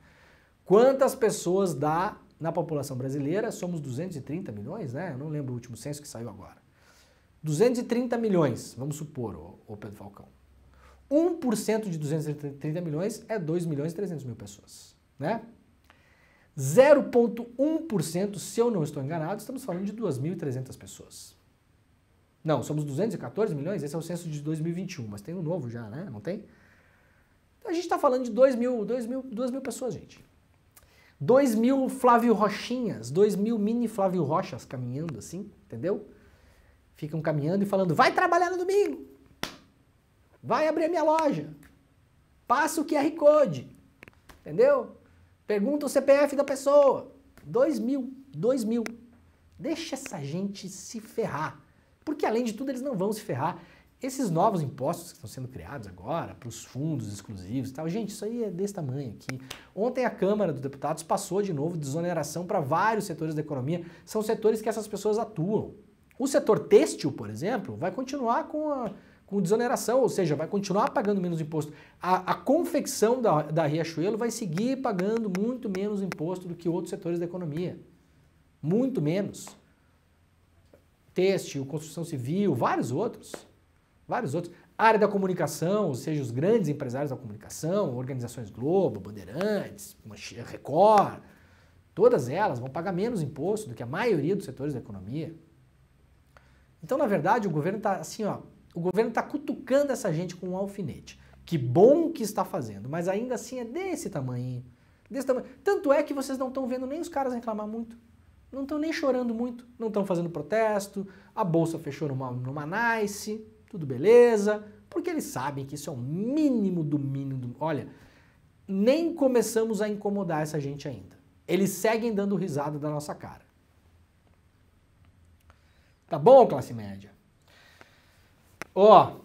Quantas pessoas dá na população brasileira? Somos 230 milhões, né? Eu não lembro o último censo que saiu agora. 230 milhões, vamos supor, ô Pedro Falcão. 1% de 230 milhões é 2 milhões e 300 mil pessoas, né? 0,1%, se eu não estou enganado, estamos falando de 2.300 pessoas. Não, somos 214 milhões, esse é o censo de 2021, mas tem um novo já, né? Não tem? Então a gente está falando de 2 mil pessoas, gente. 2 mil Flávio Rochinhas, 2 mil mini Flávio Rochas caminhando assim, entendeu? Ficam caminhando e falando, vai trabalhar no domingo, vai abrir a minha loja, passa o QR Code, entendeu? Pergunta o CPF da pessoa. 2 mil. Deixa essa gente se ferrar. Porque, além de tudo, eles não vão se ferrar. Esses novos impostos que estão sendo criados agora, para os fundos exclusivos e tal, gente, isso aí é desse tamanho aqui. Ontem a Câmara dos Deputados passou de novo desoneração para vários setores da economia. São setores que essas pessoas atuam. O setor têxtil, por exemplo, vai continuar com desoneração, ou seja, vai continuar pagando menos imposto. A confecção da Riachuelo vai seguir pagando muito menos imposto do que outros setores da economia. muito menos. Têxtil, construção civil, vários outros. A área da comunicação, ou seja, os grandes empresários da comunicação, organizações Globo, Bandeirantes, Record, todas elas vão pagar menos imposto do que a maioria dos setores da economia. Então, na verdade, o governo está assim, ó, o governo está cutucando essa gente com um alfinete. Que bom que está fazendo, mas ainda assim é desse tamanho. Tanto é que vocês não estão vendo nem os caras reclamar muito. Não estão nem chorando muito, não estão fazendo protesto, a bolsa fechou numa nice, tudo beleza, porque eles sabem que isso é o mínimo do mínimo. Olha, nem começamos a incomodar essa gente ainda. Eles seguem dando risada da nossa cara. Tá bom, classe média? Ó,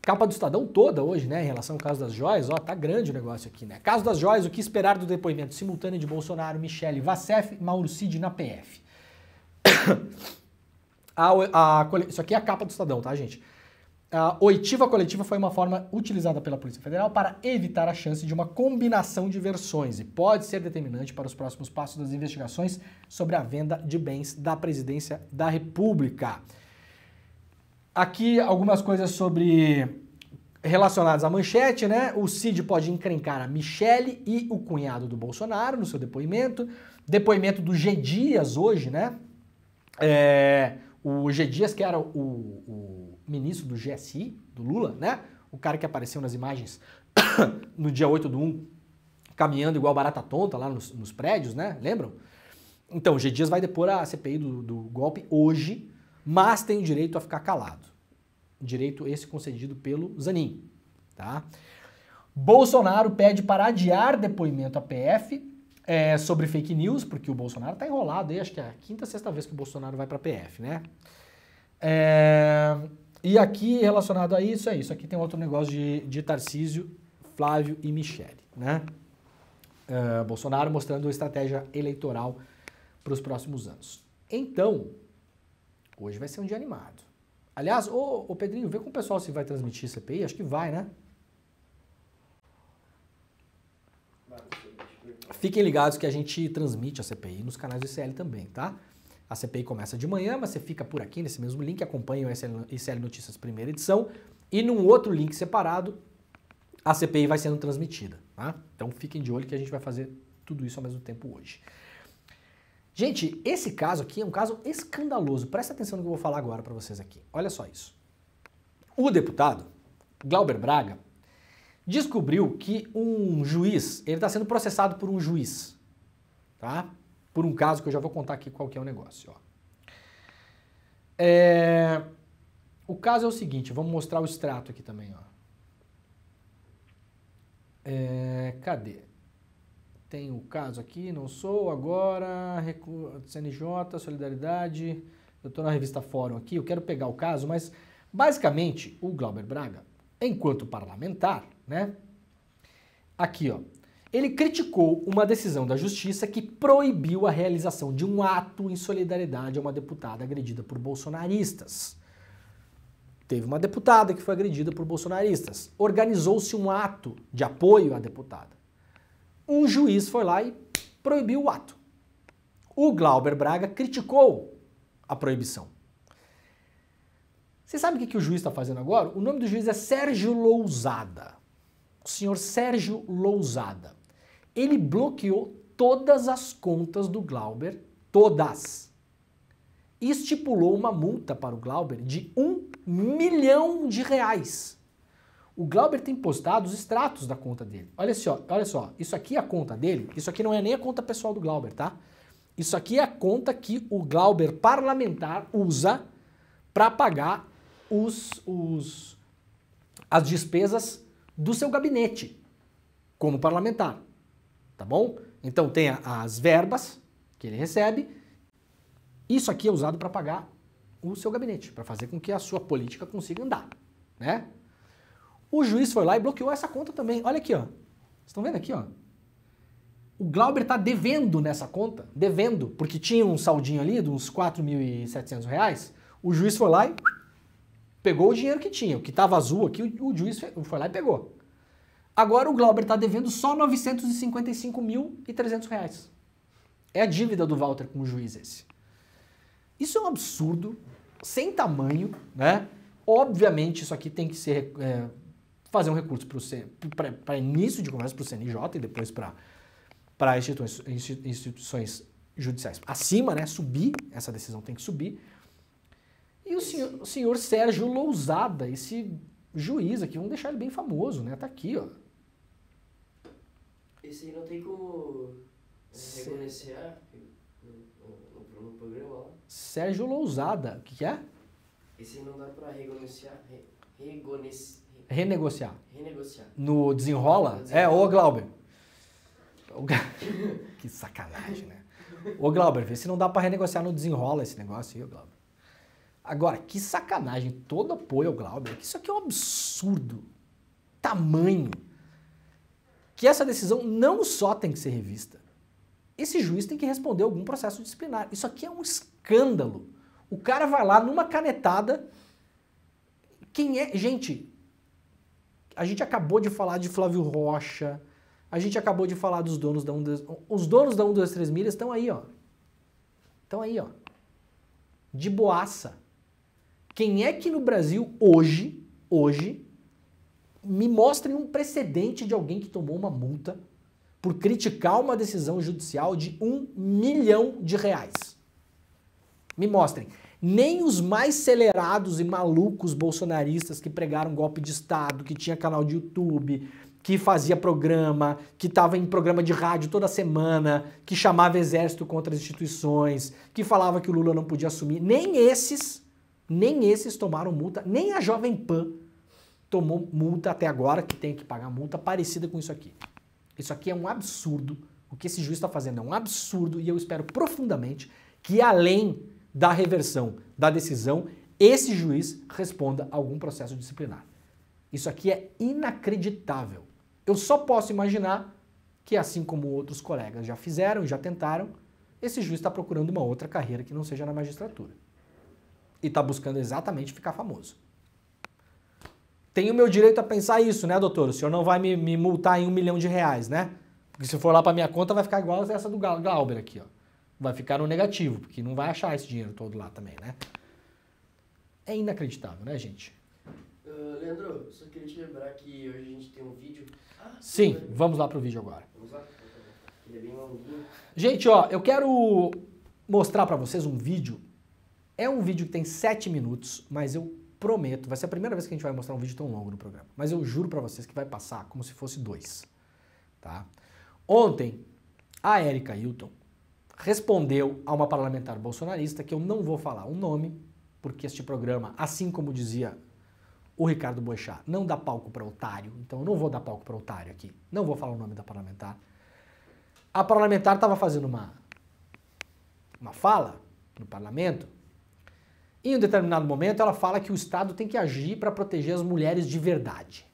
capa do Estadão toda hoje, né, em relação ao caso das joias, ó, tá grande o negócio aqui, né? Caso das joias, o que esperar do depoimento simultâneo de Bolsonaro, Michele, Vassef e Mauro Cid na PF? Isso aqui é a capa do Estadão, tá, gente? A oitiva coletiva foi uma forma utilizada pela Polícia Federal para evitar a chance de uma combinação de versões e pode ser determinante para os próximos passos das investigações sobre a venda de bens da Presidência da República. Aqui algumas coisas relacionadas à manchete, né? O Cid pode encrencar a Michele e o cunhado do Bolsonaro no seu depoimento. Depoimento do G. Dias hoje, né? O G. Dias, que era o ministro do GSI, do Lula, né? O cara que apareceu nas imagens no dia 8/1, caminhando igual barata tonta lá nos prédios, né? Lembram? Então, o G. Dias vai depor a CPI do golpe hoje, mas tem o direito a ficar calado. Direito esse concedido pelo Zanin, tá? Bolsonaro pede para adiar depoimento à PF sobre fake news, porque o Bolsonaro tá enrolado aí, acho que é a quinta, sexta vez que o Bolsonaro vai para a PF, né? E aqui, relacionado a isso, é isso. Aqui tem outro negócio de Tarcísio, Flávio e Michele, né? Bolsonaro mostrando a estratégia eleitoral para os próximos anos. Então, hoje vai ser um dia animado. Aliás, ô Pedrinho, vê com o pessoal se vai transmitir CPI, acho que vai, né? Fiquem ligados que a gente transmite a CPI nos canais do ICL também, tá? A CPI começa de manhã, mas você fica por aqui nesse mesmo link, acompanha o ICL Notícias primeira edição, e num outro link separado, a CPI vai sendo transmitida, tá? Então fiquem de olho que a gente vai fazer tudo isso ao mesmo tempo hoje. Gente, esse caso aqui é um caso escandaloso. Presta atenção no que eu vou falar agora para vocês aqui. Olha só isso. O deputado Glauber Braga descobriu que um juiz, ele está sendo processado por um juiz, tá? Por um caso que eu já vou contar aqui qual que é o negócio, ó. O caso é o seguinte, vamos mostrar o extrato aqui também, ó. Cadê? Tem o caso aqui, não sou, agora, CNJ, Solidariedade, eu estou na revista Fórum aqui, eu quero pegar o caso, mas basicamente o Glauber Braga, enquanto parlamentar, né, aqui ó, ele criticou uma decisão da justiça que proibiu a realização de um ato em solidariedade a uma deputada agredida por bolsonaristas. Teve uma deputada que foi agredida por bolsonaristas, organizou-se um ato de apoio à deputada. Um juiz foi lá e proibiu o ato. O Glauber Braga criticou a proibição. Você sabe o que o juiz está fazendo agora? O nome do juiz é Sérgio Lousada. O senhor Sérgio Lousada. Ele bloqueou todas as contas do Glauber, todas. E estipulou uma multa para o Glauber de R$1 milhão. O Glauber tem postado os extratos da conta dele. Olha só, isso aqui é a conta dele, isso aqui não é nem a conta pessoal do Glauber, tá? Isso aqui é a conta que o Glauber parlamentar usa para pagar as despesas do seu gabinete como parlamentar, tá bom? Então tem as verbas que ele recebe, isso aqui é usado para pagar o seu gabinete, para fazer com que a sua política consiga andar, né? O juiz foi lá e bloqueou essa conta também. Olha aqui, ó. Vocês estão vendo aqui, ó? O Glauber tá devendo nessa conta, devendo, porque tinha um saldinho ali de uns R$4.700. O juiz foi lá e pegou o dinheiro que tinha. O que estava azul aqui, o juiz foi lá e pegou. Agora o Glauber tá devendo só R$955.300. É a dívida do Walter com o juiz esse. Isso é um absurdo, sem tamanho, né? Obviamente, isso aqui tem que ser... fazer um recurso para início de conversa para o CNJ e depois para instituições judiciais acima, né? Subir, essa decisão tem que subir. E o senhor Sérgio Lousada, esse juiz aqui, vamos deixar ele bem famoso, né? Tá aqui, ó. Esse aí não tem como renegociar no programa lá? Sérgio Lousada, o que é? Esse aí não dá para renegociar. Renegociar. Renegociar. No Desenrola? Ô Glauber. Que sacanagem, né? Ô Glauber, vê se não dá pra renegociar no Desenrola esse negócio aí, ô Glauber. Agora, que sacanagem, todo apoio ao Glauber, que isso aqui é um absurdo. Tamanho. Que essa decisão não só tem que ser revista. Esse juiz tem que responder algum processo disciplinar. Isso aqui é um escândalo. O cara vai lá numa canetada. Quem é... Gente, a gente acabou de falar de Flávio Rocha. A gente acabou de falar dos donos da 123... Os donos da 123 milhas estão aí, ó. Estão aí, ó. De boaça. Quem é que no Brasil, hoje, me mostrem um precedente de alguém que tomou uma multa por criticar uma decisão judicial de R$1 milhão. Me mostrem. Nem os mais acelerados e malucos bolsonaristas que pregaram golpe de Estado, que tinha canal de YouTube, que fazia programa, que estava em programa de rádio toda semana, que chamava exército contra as instituições, que falava que o Lula não podia assumir, nem esses tomaram multa, nem a Jovem Pan tomou multa até agora, que tem que pagar multa parecida com isso aqui. Isso aqui é um absurdo. O que esse juiz está fazendo é um absurdo e eu espero profundamente que, além da reversão da decisão, esse juiz responda a algum processo disciplinar. Isso aqui é inacreditável. Eu só posso imaginar que, assim como outros colegas já fizeram, já tentaram, esse juiz está procurando uma outra carreira que não seja na magistratura. E está buscando exatamente ficar famoso. Tenho o meu direito a pensar isso, né, doutor? O senhor não vai me multar em R$1 milhão, né? Porque se for lá para minha conta vai ficar igual essa do Glauber aqui, ó. Vai ficar no negativo, porque não vai achar esse dinheiro todo lá também, né? É inacreditável, né, gente? Leandro, só queria te lembrar que hoje a gente tem um vídeo. Sim, vamos lá pro vídeo agora. Vamos lá? Ele é bem longuinho. Gente, ó, eu quero mostrar para vocês um vídeo. É um vídeo que tem 7 minutos, mas eu prometo, vai ser a primeira vez que a gente vai mostrar um vídeo tão longo no programa, mas eu juro para vocês que vai passar como se fosse 2, tá? Ontem, a Érica Hilton respondeu a uma parlamentar bolsonarista, que eu não vou falar o nome, porque este programa, assim como dizia o Ricardo Boechat, não dá palco para otário, então eu não vou dar palco para otário aqui, não vou falar o nome da parlamentar. A parlamentar estava fazendo uma fala no parlamento, e em um determinado momento ela fala que o Estado tem que agir para proteger as mulheres de verdade.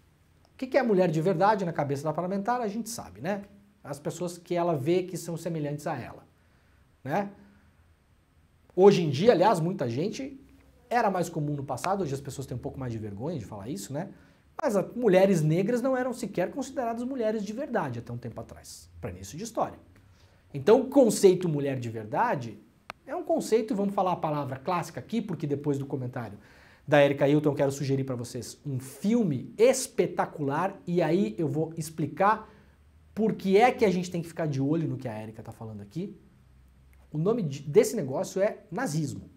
O que é a mulher de verdade na cabeça da parlamentar? A gente sabe, né? As pessoas que ela vê que são semelhantes a ela, né? Hoje em dia, aliás, muita gente, era mais comum no passado, hoje as pessoas têm um pouco mais de vergonha de falar isso, né? Mas as mulheres negras não eram sequer consideradas mulheres de verdade até um tempo atrás, para início de história. Então o conceito mulher de verdade é um conceito, vamos falar a palavra clássica aqui, porque depois do comentário da Érica Hilton eu quero sugerir para vocês um filme espetacular e aí eu vou explicar por que é que a gente tem que ficar de olho no que a Érica está falando aqui. O nome desse negócio é nazismo.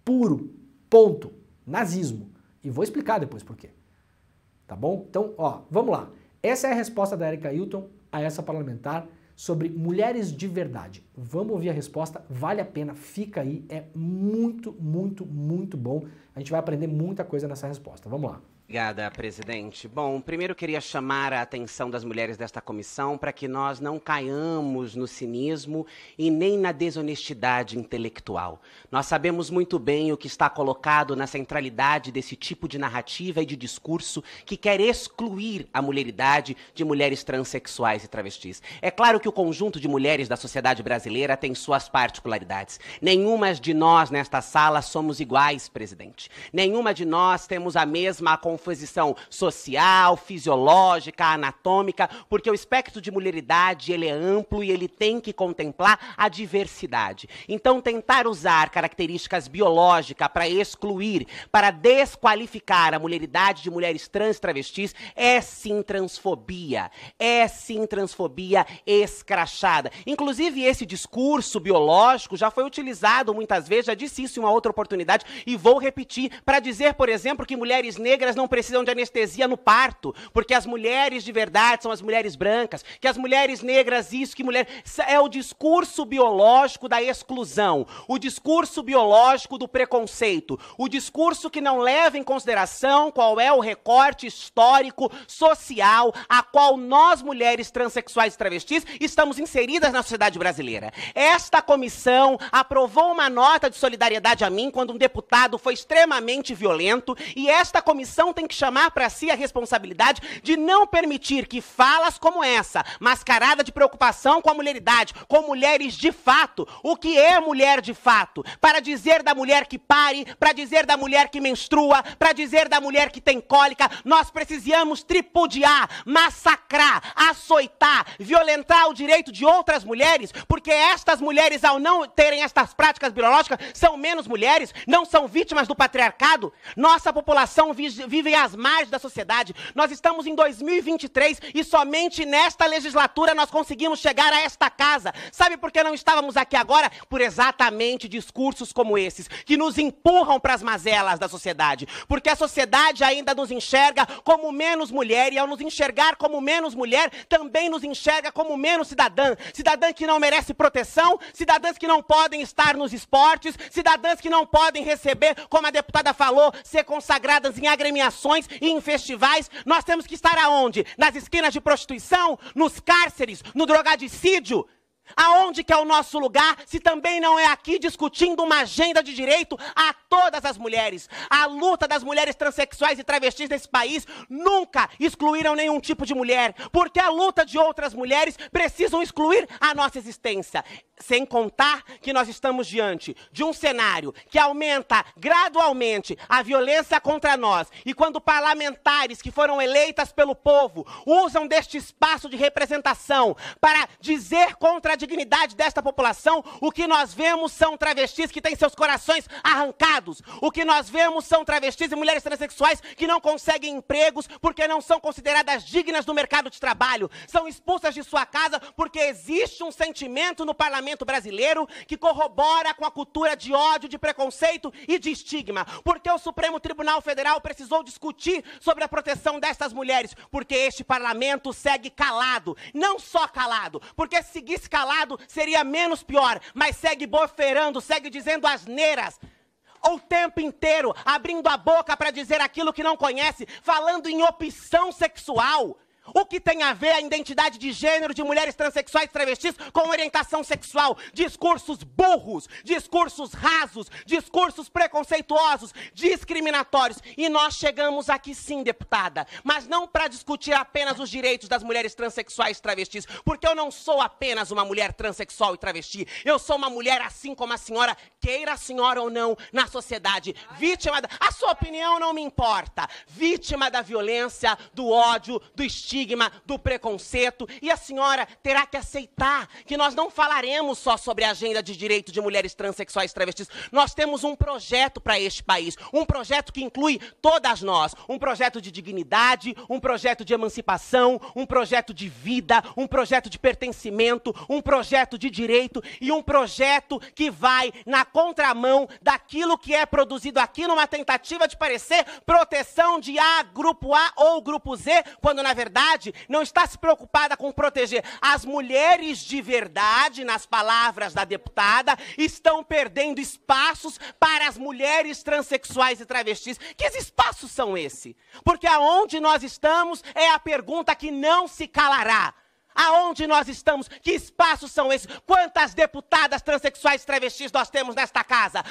Puro. Ponto. Nazismo. E vou explicar depois por quê. Tá bom? Então, ó, vamos lá. Essa é a resposta da Érica Hilton a essa parlamentar sobre mulheres de verdade. Vamos ouvir a resposta, vale a pena, fica aí, é muito, muito, muito bom. A gente vai aprender muita coisa nessa resposta. Vamos lá. Obrigada, presidente. Bom, primeiro eu queria chamar a atenção das mulheres desta comissão para que nós não caiamos no cinismo e nem na desonestidade intelectual. Nós sabemos muito bem o que está colocado na centralidade desse tipo de narrativa e de discurso que quer excluir a mulheridade de mulheres transexuais e travestis. É claro que o conjunto de mulheres da sociedade brasileira tem suas particularidades. Nenhuma de nós nesta sala somos iguais, presidente. Nenhuma de nós temos a mesma conformação composição social, fisiológica, anatômica, porque o espectro de mulheridade ele é amplo e ele tem que contemplar a diversidade. Então, tentar usar características biológicas para excluir, para desqualificar a mulheridade de mulheres trans e travestis é sim transfobia. É sim transfobia escrachada. Inclusive, esse discurso biológico já foi utilizado muitas vezes, já disse isso em uma outra oportunidade, e vou repetir, para dizer, por exemplo, que mulheres negras não precisam de anestesia no parto, porque as mulheres de verdade são as mulheres brancas, que as mulheres negras isso, que mulher... É o discurso biológico da exclusão, o discurso biológico do preconceito, o discurso que não leva em consideração qual é o recorte histórico, social, a qual nós, mulheres transexuais e travestis, estamos inseridas na sociedade brasileira. Esta comissão aprovou uma nota de solidariedade a mim quando um deputado foi extremamente violento, e esta comissão tem que chamar para si a responsabilidade de não permitir que falas como essa, mascarada de preocupação com a mulheridade, com mulheres de fato, o que é mulher de fato, para dizer da mulher que pare, para dizer da mulher que menstrua, para dizer da mulher que tem cólica, nós precisamos tripudiar, massacrar, açoitar, violentar o direito de outras mulheres, porque estas mulheres, ao não terem estas práticas biológicas, são menos mulheres, não são vítimas do patriarcado. Nossa população vive às margens da sociedade. Nós estamos em 2023 e somente nesta legislatura nós conseguimos chegar a esta casa. Sabe por que não estávamos aqui agora? Por exatamente discursos como esses, que nos empurram para as mazelas da sociedade. Porque a sociedade ainda nos enxerga como menos mulher, e ao nos enxergar como menos mulher, também nos enxerga como menos cidadã. Cidadã que não merece proteção, cidadãs que não podem estar nos esportes, cidadãs que não podem receber, como a deputada falou, ser consagradas em agremiações e em festivais. Nós temos que estar aonde? Nas esquinas de prostituição, nos cárceres, no drogadicídio. Aonde que é o nosso lugar, se também não é aqui discutindo uma agenda de direito a todas as mulheres? A luta das mulheres transexuais e travestis nesse país nunca excluíram nenhum tipo de mulher, porque a luta de outras mulheres precisam excluir a nossa existência. Sem contar que nós estamos diante de um cenário que aumenta gradualmente a violência contra nós, e quando parlamentares que foram eleitas pelo povo usam deste espaço de representação para dizer contra a dignidade desta população, o que nós vemos são travestis que têm seus corações arrancados. O que nós vemos são travestis e mulheres transexuais que não conseguem empregos porque não são consideradas dignas do mercado de trabalho. São expulsas de sua casa porque existe um sentimento no parlamento brasileiro que corrobora com a cultura de ódio, de preconceito e de estigma. Porque o Supremo Tribunal Federal precisou discutir sobre a proteção destas mulheres, porque este parlamento segue calado. Não só calado, porque se seguisse calado seria menos pior, mas segue boferando, segue dizendo asneiras o tempo inteiro, abrindo a boca para dizer aquilo que não conhece, falando em opção sexual. O que tem a ver a identidade de gênero de mulheres transexuais e travestis com orientação sexual? Discursos burros, discursos rasos, discursos preconceituosos, discriminatórios. E nós chegamos aqui sim, deputada, mas não para discutir apenas os direitos das mulheres transexuais e travestis, porque eu não sou apenas uma mulher transexual e travesti. Eu sou uma mulher assim como a senhora, queira a senhora ou não, na sociedade. Vítima da... A sua opinião não me importa. Vítima da violência, do ódio, do estigma, do preconceito, e a senhora terá que aceitar que nós não falaremos só sobre a agenda de direito de mulheres transexuais e travestis. Nós temos um projeto para este país, um projeto que inclui todas nós, um projeto de dignidade, um projeto de emancipação, um projeto de vida, um projeto de pertencimento, um projeto de direito e um projeto que vai na contramão daquilo que é produzido aqui numa tentativa de parecer proteção de grupo A ou grupo Z, quando na verdade não está se preocupada com proteger as mulheres de verdade, nas palavras da deputada, estão perdendo espaços para as mulheres transexuais e travestis. Que espaços são esses? Porque aonde nós estamos é a pergunta que não se calará. Aonde nós estamos? Que espaços são esses? Quantas deputadas transexuais travestis nós temos nesta casa?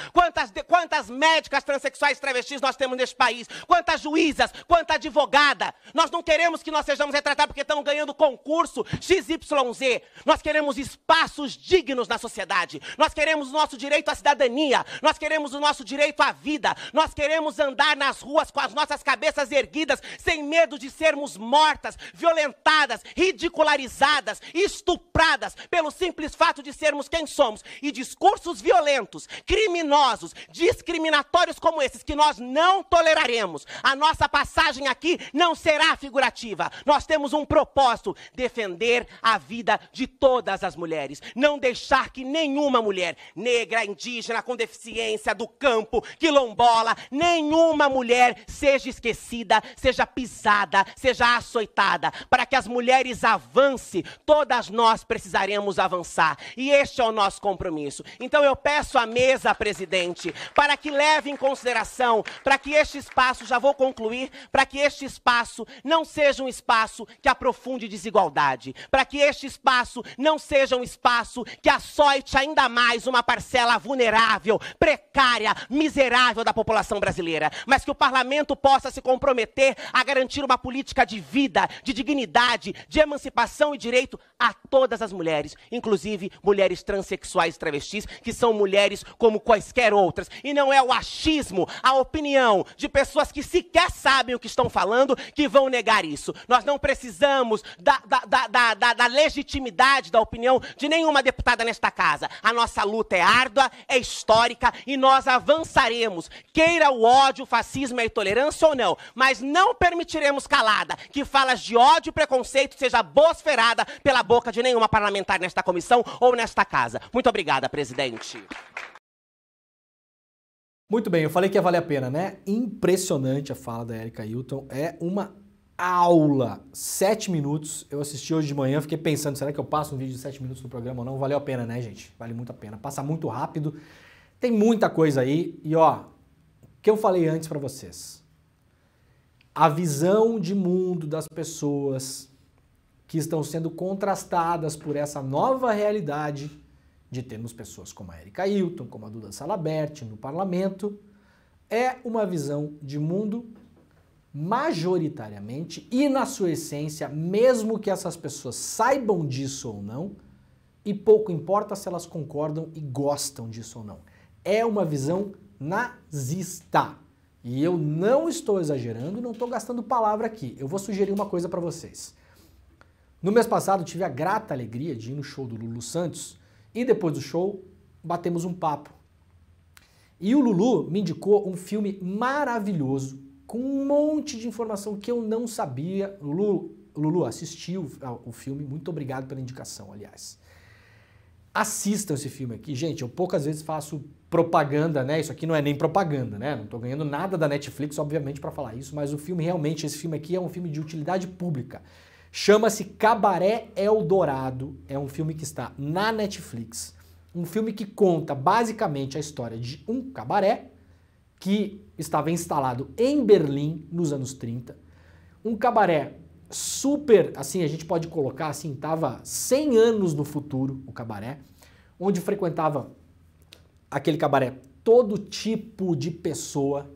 Quantas médicas transexuais travestis nós temos neste país? Quantas juízas? Quanta advogada? Nós não queremos que nós sejamos retratados porque estamos ganhando concurso XYZ. Nós queremos espaços dignos na sociedade. Nós queremos o nosso direito à cidadania. Nós queremos o nosso direito à vida. Nós queremos andar nas ruas com as nossas cabeças erguidas, sem medo de sermos mortas, violentadas, ridicularizadas, estupradas pelo simples fato de sermos quem somos. E discursos violentos, criminosos, discriminatórios como esses que nós não toleraremos. A nossa passagem aqui não será figurativa. Nós temos um propósito: defender a vida de todas as mulheres. Não deixar que nenhuma mulher negra, indígena, com deficiência, do campo, quilombola, nenhuma mulher seja esquecida, seja pisada, seja açoitada. Para que as mulheres avancem, todas nós precisaremos avançar. E este é o nosso compromisso. Então eu peço à mesa, presidente, para que leve em consideração, para que este espaço, já vou concluir, para que este espaço não seja um espaço que aprofunde desigualdade, para que este espaço não seja um espaço que açoite ainda mais uma parcela vulnerável, precária, miserável da população brasileira, mas que o parlamento possa se comprometer a garantir uma política de vida, de dignidade, de emancipação e direito a todas as mulheres, inclusive mulheres transexuais e travestis, que são mulheres como quaisquer outras. E não é o achismo, a opinião de pessoas que sequer sabem o que estão falando que vão negar isso. Nós não precisamos da legitimidade da opinião de nenhuma deputada nesta casa. A nossa luta é árdua, é histórica e nós avançaremos. Queira o ódio, o fascismo e a intolerância ou não, mas não permitiremos calada que falas de ódio e preconceito seja bosferada pela boca de nenhuma parlamentar nesta comissão ou nesta casa. Muito obrigada, presidente. Muito bem, eu falei que ia valer a pena, né? Impressionante a fala da Erika Hilton. É uma aula. 7 minutos. Eu assisti hoje de manhã, fiquei pensando, será que eu passo um vídeo de 7 minutos no programa ou não? Valeu a pena, né, gente? Vale muito a pena. Passa muito rápido. Tem muita coisa aí. E ó, o que eu falei antes pra vocês. A visão de mundo das pessoas que estão sendo contrastadas por essa nova realidade de termos pessoas como a Erika Hilton, como a Duda Salabert no parlamento, é uma visão de mundo majoritariamente e na sua essência, mesmo que essas pessoas saibam disso ou não, e pouco importa se elas concordam e gostam disso ou não. É uma visão nazista. E eu não estou exagerando, não estou gastando palavra aqui. Eu vou sugerir uma coisa para vocês. No mês passado, tive a grata alegria de ir no show do Lulu Santos e depois do show, batemos um papo. E o Lulu me indicou um filme maravilhoso, com um monte de informação que eu não sabia. Lulu assistiu o filme, muito obrigado pela indicação, aliás. Assistam esse filme aqui. Gente, eu poucas vezes faço propaganda, né? Isso aqui não é nem propaganda, né? Não tô ganhando nada da Netflix, obviamente, para falar isso, mas o filme, realmente, esse filme aqui é um filme de utilidade pública. Chama-se Cabaré Eldorado, é um filme que está na Netflix, um filme que conta basicamente a história de um cabaré que estava instalado em Berlim nos anos 30, um cabaré super, assim, a gente pode colocar assim, estava 100 anos no futuro, o cabaré, onde frequentava aquele cabaré todo tipo de pessoa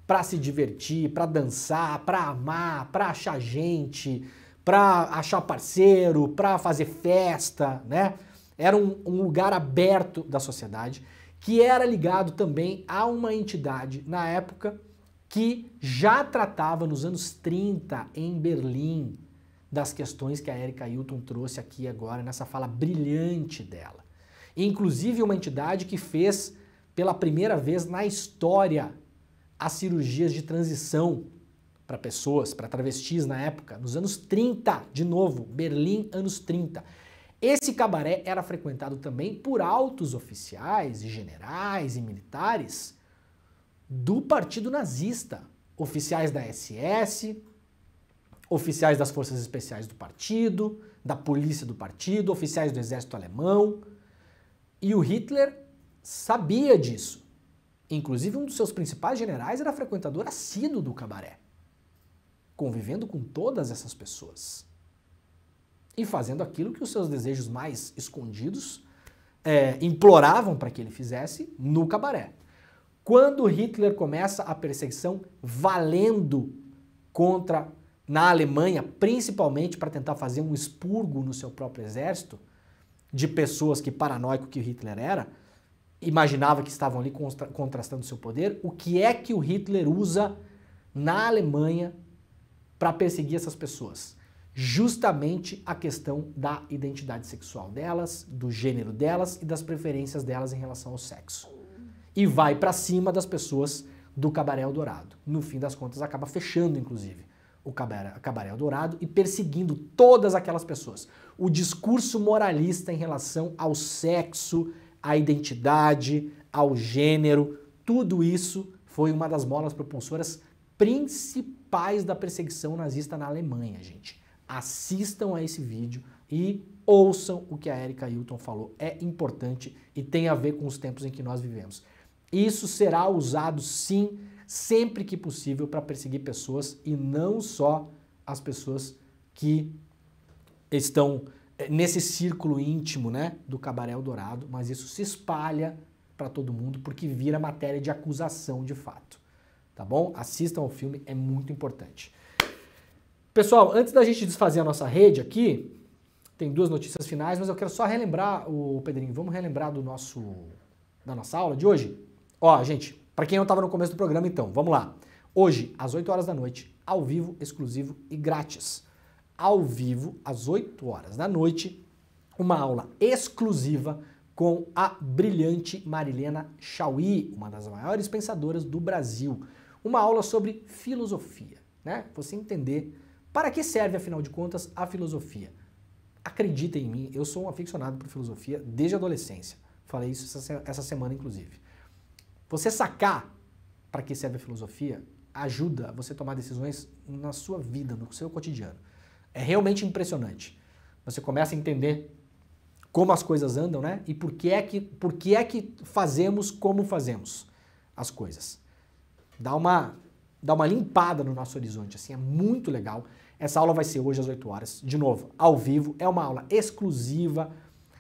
para se divertir, para dançar, para amar, para achar gente, para achar parceiro, para fazer festa, né? Era um lugar aberto da sociedade que era ligado também a uma entidade na época que já tratava nos anos 30 em Berlim das questões que a Erika Hilton trouxe aqui agora nessa fala brilhante dela. Inclusive uma entidade que fez pela primeira vez na história as cirurgias de transição para pessoas, para travestis na época, nos anos 30, de novo, Berlim, anos 30. Esse cabaré era frequentado também por altos oficiais e generais e militares do partido nazista, oficiais da SS, oficiais das forças especiais do partido, da polícia do partido, oficiais do exército alemão. E o Hitler sabia disso. Inclusive um dos seus principais generais era frequentador assíduo do cabaré, convivendo com todas essas pessoas. e fazendo aquilo que os seus desejos mais escondidos imploravam para que ele fizesse no cabaré. Quando Hitler começa a perseguição valendo na Alemanha, principalmente para tentar fazer um expurgo no seu próprio exército, de pessoas que, paranoico que Hitler era, imaginava que estavam ali contrastando seu poder, o que é que o Hitler usa na Alemanha para perseguir essas pessoas? Justamente a questão da identidade sexual delas, do gênero delas e das preferências delas em relação ao sexo. E vai para cima das pessoas do Cabaré Eldorado. No fim das contas, acaba fechando, inclusive, o Cabaré Eldorado e perseguindo todas aquelas pessoas. O discurso moralista em relação ao sexo, à identidade, ao gênero, tudo isso foi uma das molas propulsoras principais da perseguição nazista na Alemanha, gente. Assistam a esse vídeo e ouçam o que a Erika Hilton falou. É importante e tem a ver com os tempos em que nós vivemos. Isso será usado, sim, sempre que possível para perseguir pessoas e não só as pessoas que estão nesse círculo íntimo, né, do Cabaré Eldorado, mas isso se espalha para todo mundo porque vira matéria de acusação de fato. Tá bom? Assistam ao filme, é muito importante. Pessoal, antes da gente desfazer a nossa rede aqui, tem 2 notícias finais, mas eu quero só relembrar, Pedrinho, vamos relembrar da nossa aula de hoje? Ó, gente, para quem não estava no começo do programa, então, vamos lá. Hoje, às 8 horas da noite, ao vivo, exclusivo e grátis. Ao vivo, às 8 horas da noite, uma aula exclusiva com a brilhante Marilena Chauí, uma das maiores pensadoras do Brasil. Uma aula sobre filosofia, né? Você entender para que serve, afinal de contas, a filosofia. Acreditem em mim, eu sou um aficionado por filosofia desde a adolescência. Falei isso essa semana, inclusive. Você sacar para que serve a filosofia ajuda você a tomar decisões na sua vida, no seu cotidiano. É realmente impressionante. Você começa a entender como as coisas andam, né? E por que é que fazemos como fazemos as coisas. Dá uma limpada no nosso horizonte, assim, é muito legal. Essa aula vai ser hoje às 8 horas, de novo, ao vivo. É uma aula exclusiva,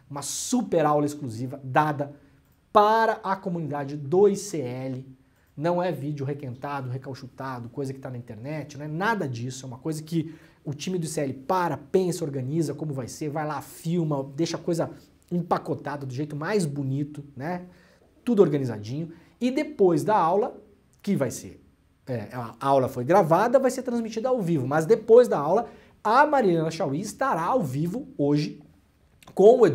uma super aula exclusiva, dada para a comunidade do ICL. Não é vídeo requentado, recalchutado, coisa que está na internet, não é nada disso. É uma coisa que o time do ICL pensa, organiza como vai ser, vai lá, filma, deixa a coisa empacotada do jeito mais bonito, né? Tudo organizadinho. E depois da aula, que vai ser, a aula foi gravada, vai ser transmitida ao vivo, mas depois da aula, a Marilena Chauí estará ao vivo hoje com o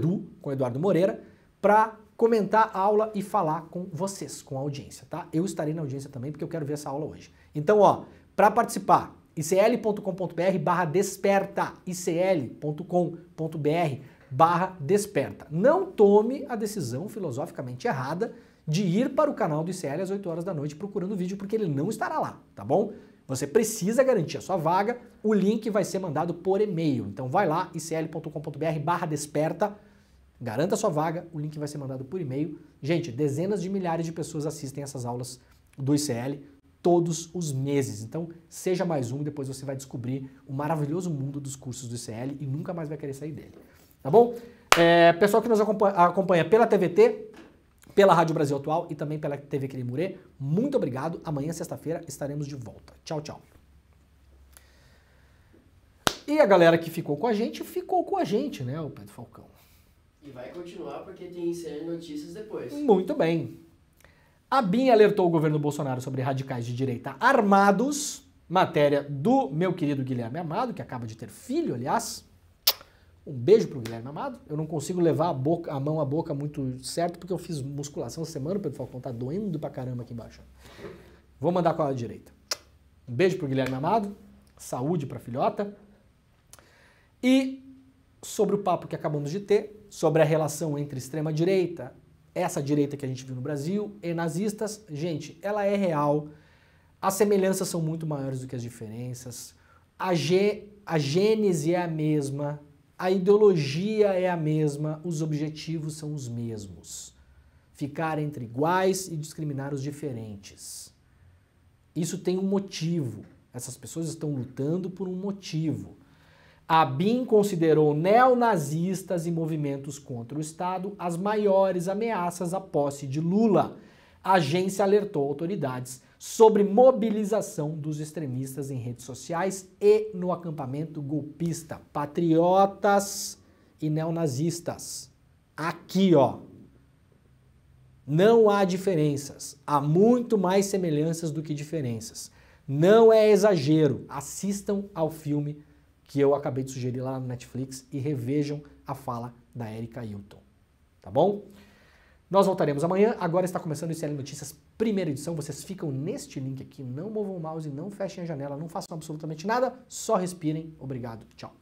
Eduardo Moreira, para comentar a aula e falar com vocês, com a audiência, tá? Eu estarei na audiência também, porque eu quero ver essa aula hoje. Então, ó, para participar, icl.com.br/desperta, icl.com.br/desperta. Não tome a decisão filosoficamente errada de ir para o canal do ICL às 8 horas da noite procurando o vídeo, porque ele não estará lá, tá bom? Você precisa garantir a sua vaga, o link vai ser mandado por e-mail. Então vai lá, icl.com.br/desperta, garanta a sua vaga, o link vai ser mandado por e-mail. Gente, dezenas de milhares de pessoas assistem essas aulas do ICL todos os meses. Então, seja mais um, depois você vai descobrir o maravilhoso mundo dos cursos do ICL e nunca mais vai querer sair dele. Tá bom? Pessoal que nos acompanha pela TVT, pela Rádio Brasil Atual e também pela TV Querimurê, muito obrigado. Amanhã, sexta-feira, estaremos de volta. Tchau, tchau. E a galera que ficou com a gente, né, o Pedro Falcão. E vai continuar porque tem ICL Notícias depois. Muito bem. A BIM alertou o governo Bolsonaro sobre radicais de direita armados, matéria do meu querido Guilherme Amado, que acaba de ter filho, aliás. Um beijo pro Guilherme Amado. Eu não consigo levar a mão à boca muito certo, porque eu fiz musculação essa semana, o Pedro Falcão tá doendo pra caramba aqui embaixo. Vou mandar com a direita. Um beijo pro Guilherme Amado, saúde pra filhota. E sobre o papo que acabamos de ter, sobre a relação entre extrema-direita, essa direita que a gente viu no Brasil, e nazistas, gente, ela é real. As semelhanças são muito maiores do que as diferenças. A gênese é a mesma. A ideologia é a mesma, os objetivos são os mesmos. Ficar entre iguais e discriminar os diferentes. Isso tem um motivo. Essas pessoas estão lutando por um motivo. A BIM considerou neonazistas e movimentos contra o Estado as maiores ameaças à posse de Lula. A agência alertou autoridades sobre mobilização dos extremistas em redes sociais e no acampamento golpista. Patriotas e neonazistas. Aqui, ó. Não há diferenças. Há muito mais semelhanças do que diferenças. Não é exagero. Assistam ao filme que eu acabei de sugerir lá no Netflix e revejam a fala da Erika Hilton. Tá bom? Nós voltaremos amanhã. Agora está começando o ICL Notícias, primeira edição. Vocês ficam neste link aqui. Não movam o mouse, não fechem a janela, não façam absolutamente nada. Só respirem. Obrigado. Tchau.